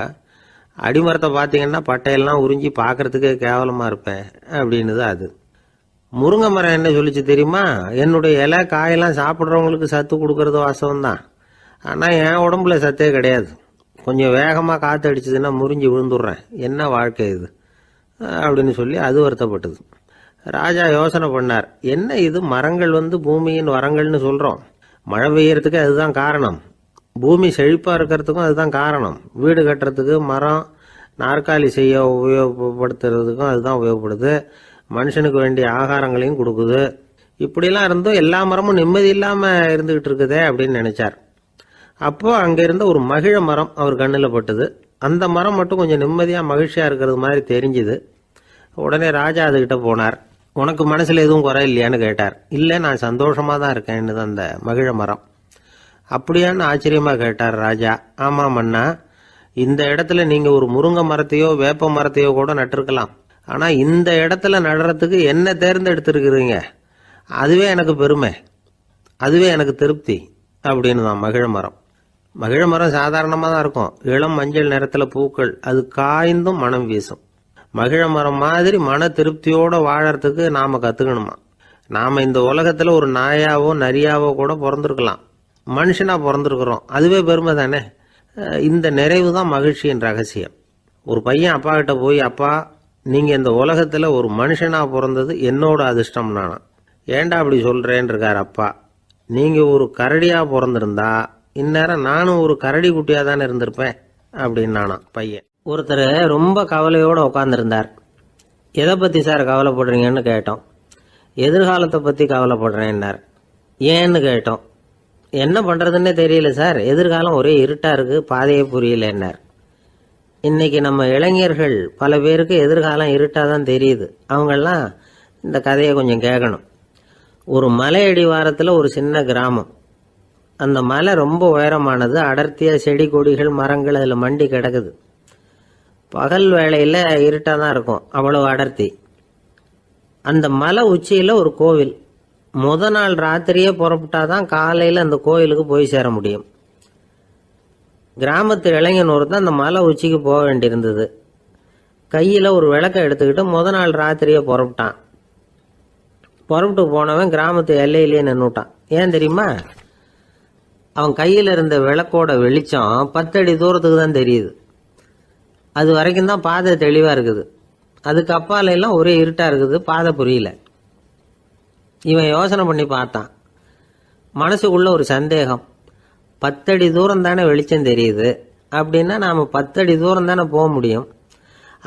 அடிமரத்தை பார்த்தீங்கன்னா பட்டையெல்லாம் உறிஞ்சி பார்க்கறதுக்கே கேவலமாக இருப்பேன் அப்படின்னுது அது. முருங்கை மரம் என்ன சொல்லிச்சு தெரியுமா, என்னுடைய இலை காயெல்லாம் சாப்பிட்றவங்களுக்கு சத்து கொடுக்கறது வாசம்தான், ஆனால் என் உடம்புல சத்தே கிடையாது, கொஞ்சம் வேகமாக காற்று அடிச்சதுன்னா முறிஞ்சி விழுந்துடுறேன், என்ன வாழ்க்கை இது அப்படின்னு சொல்லி அது வருத்தப்பட்டது. ராஜா யோசனை பண்ணார், என்ன இது மரங்கள் பூமியின் வரங்கள்னு சொல்கிறோம், மழை பெய்யறதுக்கு அதுதான் காரணம், பூமி செழிப்பாக இருக்கிறதுக்கும் அதுதான் காரணம், வீடு கட்டுறதுக்கு மரம், நாற்காலி செய்ய உபயோகப்படுத்துறதுக்கும் அதுதான் உபயோகப்படுது, மனுஷனுக்கு வேண்டிய ஆகாரங்களையும் கொடுக்குது, இப்படிலாம் இருந்தும் எல்லா மரமும் நிம்மதி இல்லாமல் இருந்துகிட்டு இருக்குதே அப்படின்னு நினைச்சார். அப்போ அங்கே இருந்த ஒரு மகிழ மரம் அவர் கண்ணில் பட்டுது. அந்த மரம் மட்டும் கொஞ்சம் நிம்மதியாக மகிழ்ச்சியாக இருக்கிறது மாதிரி தெரிஞ்சுது. உடனே ராஜா அதுகிட்ட போனார். உனக்கு மனசில் எதுவும் குறை இல்லையான்னு கேட்டார். இல்லை, நான் சந்தோஷமாக தான் இருக்கேன்னு அந்த மகிழ மரம். அப்படியான்னு ஆச்சரியமாக கேட்டார் ராஜா. ஆமாம் மன்னா, இந்த இடத்துல நீங்கள் ஒரு முருங்கை மரத்தையோ வேப்ப மரத்தையோ கூட நட்டிருக்கலாம், ஆனால் இந்த இடத்துல நடுறதுக்கு என்ன தேர்ந்தெடுத்திருக்கிறீங்க, அதுவே எனக்கு பெருமை, அதுவே எனக்கு திருப்தி அப்படின்னு தான் மகிழ மரம். மகிழ மரம் சாதாரணமாக தான் இருக்கும், இளம் மஞ்சள் நிறத்தில் பூக்கள், அது காய்ந்தும் மனம் வீசும். மகிழ மரம் மாதிரி மன திருப்தியோடு வாழறதுக்கு நாம் கற்றுக்கணுமா. நாம் இந்த உலகத்தில் ஒரு நாயாவோ நரியாவோ கூட பிறந்திருக்கலாம், மனுஷனாக பிறந்திருக்கிறோம், அதுவே பெருமை தானே. இந்த நிறைவு தான் மகிழ்ச்சியின் ரகசியம். ஒரு பையன் அப்பா கிட்ட போய், அப்பா நீங்கள் இந்த உலகத்தில் ஒரு மனுஷனாக பிறந்தது என்னோட அதிர்ஷ்டம் நானா. ஏண்டா அப்படி சொல்கிறேன்னு இருக்கார் அப்பா. நீங்கள் ஒரு கரடியாக பிறந்திருந்தா இந்நேரம் நானும் ஒரு கரடி குட்டியாக தானே இருந்திருப்பேன் அப்படின்னு நானா பையன். ஒருத்தர் ரொம்ப கவலையோடு உட்காந்துருந்தார். எதை பற்றி சார் கவலைப்படுறீங்கன்னு கேட்டோம். எதிர்காலத்தை பற்றி கவலைப்படுறேன்னார். ஏன்னு கேட்டோம். என்ன பண்ணுறதுன்னே தெரியல சார், எதிர்காலம் ஒரே இருட்டாக இருக்குது, பாதையே புரியலன்னார். இன்னைக்கு நம்ம இளைஞர்கள் பல பேருக்கு எதிர்காலம் இருட்டாக தான் தெரியுது. அவங்கெல்லாம் இந்த கதையை கொஞ்சம் கேட்கணும். ஒரு மலை அடிவாரத்தில் ஒரு சின்ன கிராமம். அந்த மலை ரொம்ப உயரமானது, அடர்த்தியாக செடி கொடிகள் மரங்கள் அதில் மண்டி கிடக்குது. பகல் வேளையில் இருட்டாக தான் இருக்கும், அவ்வளோ அடர்த்தி. அந்த மலை உச்சியில் ஒரு கோவில். நாள் ராத்திரியே புறப்பட்டாதான் காலையில் அந்த கோயிலுக்கு போய் சேர முடியும். கிராமத்து இளைஞன் ஒருத்தன் அந்த மலை உச்சிக்கு போக வேண்டியிருந்தது. கையில் ஒரு விளக்கை எடுத்துக்கிட்டு நாள் ராத்திரியே புறப்பட்டான். புறப்பட்டு போனவன் கிராமத்து எல்லையிலேயே நின்றுட்டான். ஏன் தெரியுமா? அவன் கையில் இருந்த விளக்கோட வெளிச்சம் 10 அடி தூரத்துக்கு தான் தெரியுது. அது வரைக்கும் தான் பாதை தெளிவாக இருக்குது, அதுக்கு அப்பால எல்லாம் ஒரே இருட்டாக இருக்குது, பாதை புரியல. இவன் யோசனை பண்ணி பார்த்தான். மனசுக்குள்ள ஒரு சந்தேகம். 10 அடி தூரம் தானே வெளிச்சம் தெரியுது, அப்படின்னா நாம் 10 அடி தூரம் தானே போக முடியும்,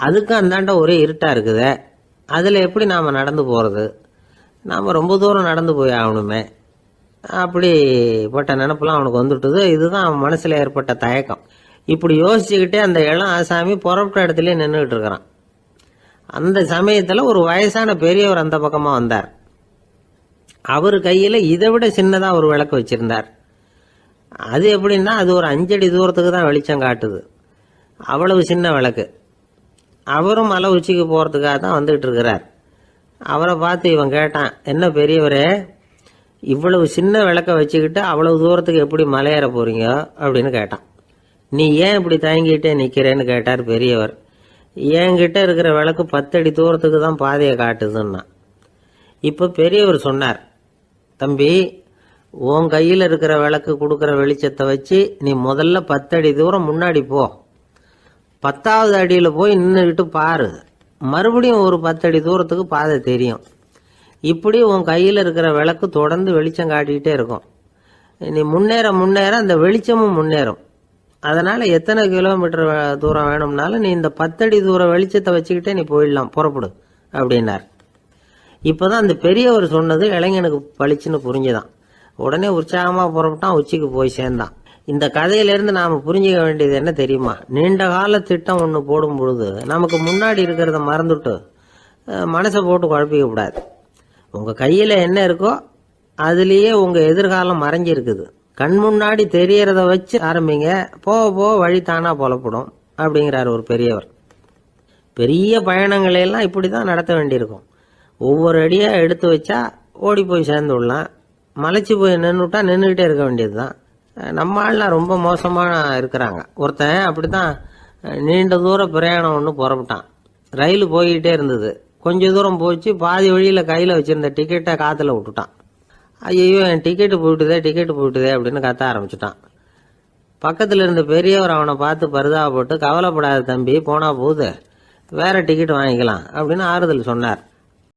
அதுக்கு அந்தாண்ட ஒரே இருட்டாக இருக்குது, அதில் எப்படி நாம் நடந்து போகிறது, நாம் ரொம்ப தூரம் நடந்து போய் ஆகணுமே, அப்படிப்பட்ட நினப்பெல்லாம் அவனுக்கு வந்துவிட்டது. இதுதான் அவன் மனசில் ஏற்பட்ட தயக்கம். இப்படி யோசிச்சுக்கிட்டே அந்த இளம் ஆசாமி புறப்பட்ட இடத்துலேயே நின்றுக்கிட்டு இருக்கிறான். அந்த சமயத்தில் ஒரு வயசான பெரியவர் அந்த பக்கமாக வந்தார். அவர் கையில் இதை விட சின்னதாக ஒரு விளக்கு வச்சுருந்தார். அது எப்படின்னா, அது ஒரு 5 அடி தூரத்துக்கு தான் வெளிச்சம் காட்டுது, அவ்வளவு சின்ன விளக்கு. அவரும் மலை உச்சிக்கு போகிறதுக்காக தான் வந்துகிட்டு இருக்கிறார். அவரை பார்த்து இவன் கேட்டான், என்ன பெரியவரே, இவ்வளவு சின்ன விளக்க வச்சுக்கிட்டு அவ்வளவு தூரத்துக்கு எப்படி மலையேற போகிறீங்க அப்படின்னு கேட்டான். நீ ஏன் இப்படி தயங்கிட்டே நிற்கிறேன்னு கேட்டார் பெரியவர். என்கிட்ட இருக்கிற விளக்கு 10 அடி தூரத்துக்கு தான் பாதையை காட்டுதுன்னா. இப்போ பெரியவர் சொன்னார், தம்பி, உன் கையில் இருக்கிற விளக்கு கொடுக்குற வெளிச்சத்தை வச்சு நீ முதல்ல 10 அடி தூரம் முன்னாடி போ. 10வது அடியில் போய் நின்றுக்கிட்டு பாரு. மறுபடியும் ஒரு 10 அடி தூரத்துக்கு பாதை தெரியும். இப்படி உன் கையில் இருக்கிற விளக்கு தொடர்ந்து வெளிச்சம் காட்டிக்கிட்டே இருக்கும். நீ முன்னேற முன்னேற அந்த வெளிச்சமும் முன்னேறும். அதனால் எத்தனை கிலோமீட்டர் தூரம் வேணும்னாலும் நீ இந்த 10 அடி தூரம் வெளிச்சத்தை வச்சுக்கிட்டே நீ போயிடலாம், புறப்படு அப்படின்னார். இப்போ தான் அந்த பெரியவர் சொன்னது இளைஞனுக்கு பளிச்சுன்னு புரிஞ்சுதான். உடனே உற்சாகமாக புறப்பட்டான், உச்சிக்கு போய் சேர்ந்தான். இந்த கதையிலேருந்து நாம் புரிஞ்சிக்க வேண்டியது என்ன தெரியுமா? நீண்ட கால திட்டம் ஒன்று போடும் பொழுது நமக்கு முன்னாடி இருக்கிறத மறந்துட்டு மனசை போட்டு குழப்பிக்க கூடாது. உங்கள் கையில் என்ன இருக்கோ அதுலேயே உங்கள் எதிர்காலம் மறைஞ்சிருக்குது. கண் முன்னாடி தெரியறத வச்சு ஆரம்பிங்க, போக போக வழி தானா புலப்படும் அப்படிங்கிறார் ஒரு பெரியவர். பெரிய பயணங்களையெல்லாம் இப்படி தான் நடத்த வேண்டியிருக்கும். ஒவ்வொரு அடியாக எடுத்து வச்சா ஓடி போய் சேர்ந்து விடலாம். மலைச்சி போய் நின்றுட்டா நின்றுக்கிட்டே இருக்க வேண்டியது தான். நம்ம ஆள்லாம் ரொம்ப மோசமாக இருக்கிறாங்க. ஒருத்தன் அப்படி தான் நீண்ட தூர பிரயாணம் ஒன்று புறப்பட்டான். ரயில் போய்கிட்டே இருந்தது. கொஞ்சம் தூரம் போச்சு, பாதி வழியில் கையில் வச்சுருந்த டிக்கெட்டை காற்றுல விட்டுட்டான். ஐயோ என் டிக்கெட்டு போயிட்டுதே அப்படின்னு கத்த ஆரம்பிச்சுட்டான். பக்கத்தில் இருந்த பெரியவர் அவனை பார்த்து பரிதாபப்பட்டு, கவலைப்படாத தம்பி, போனா போகுது, வேற டிக்கெட் வாங்கிக்கலாம் அப்படின்னு ஆறுதல் சொன்னார்.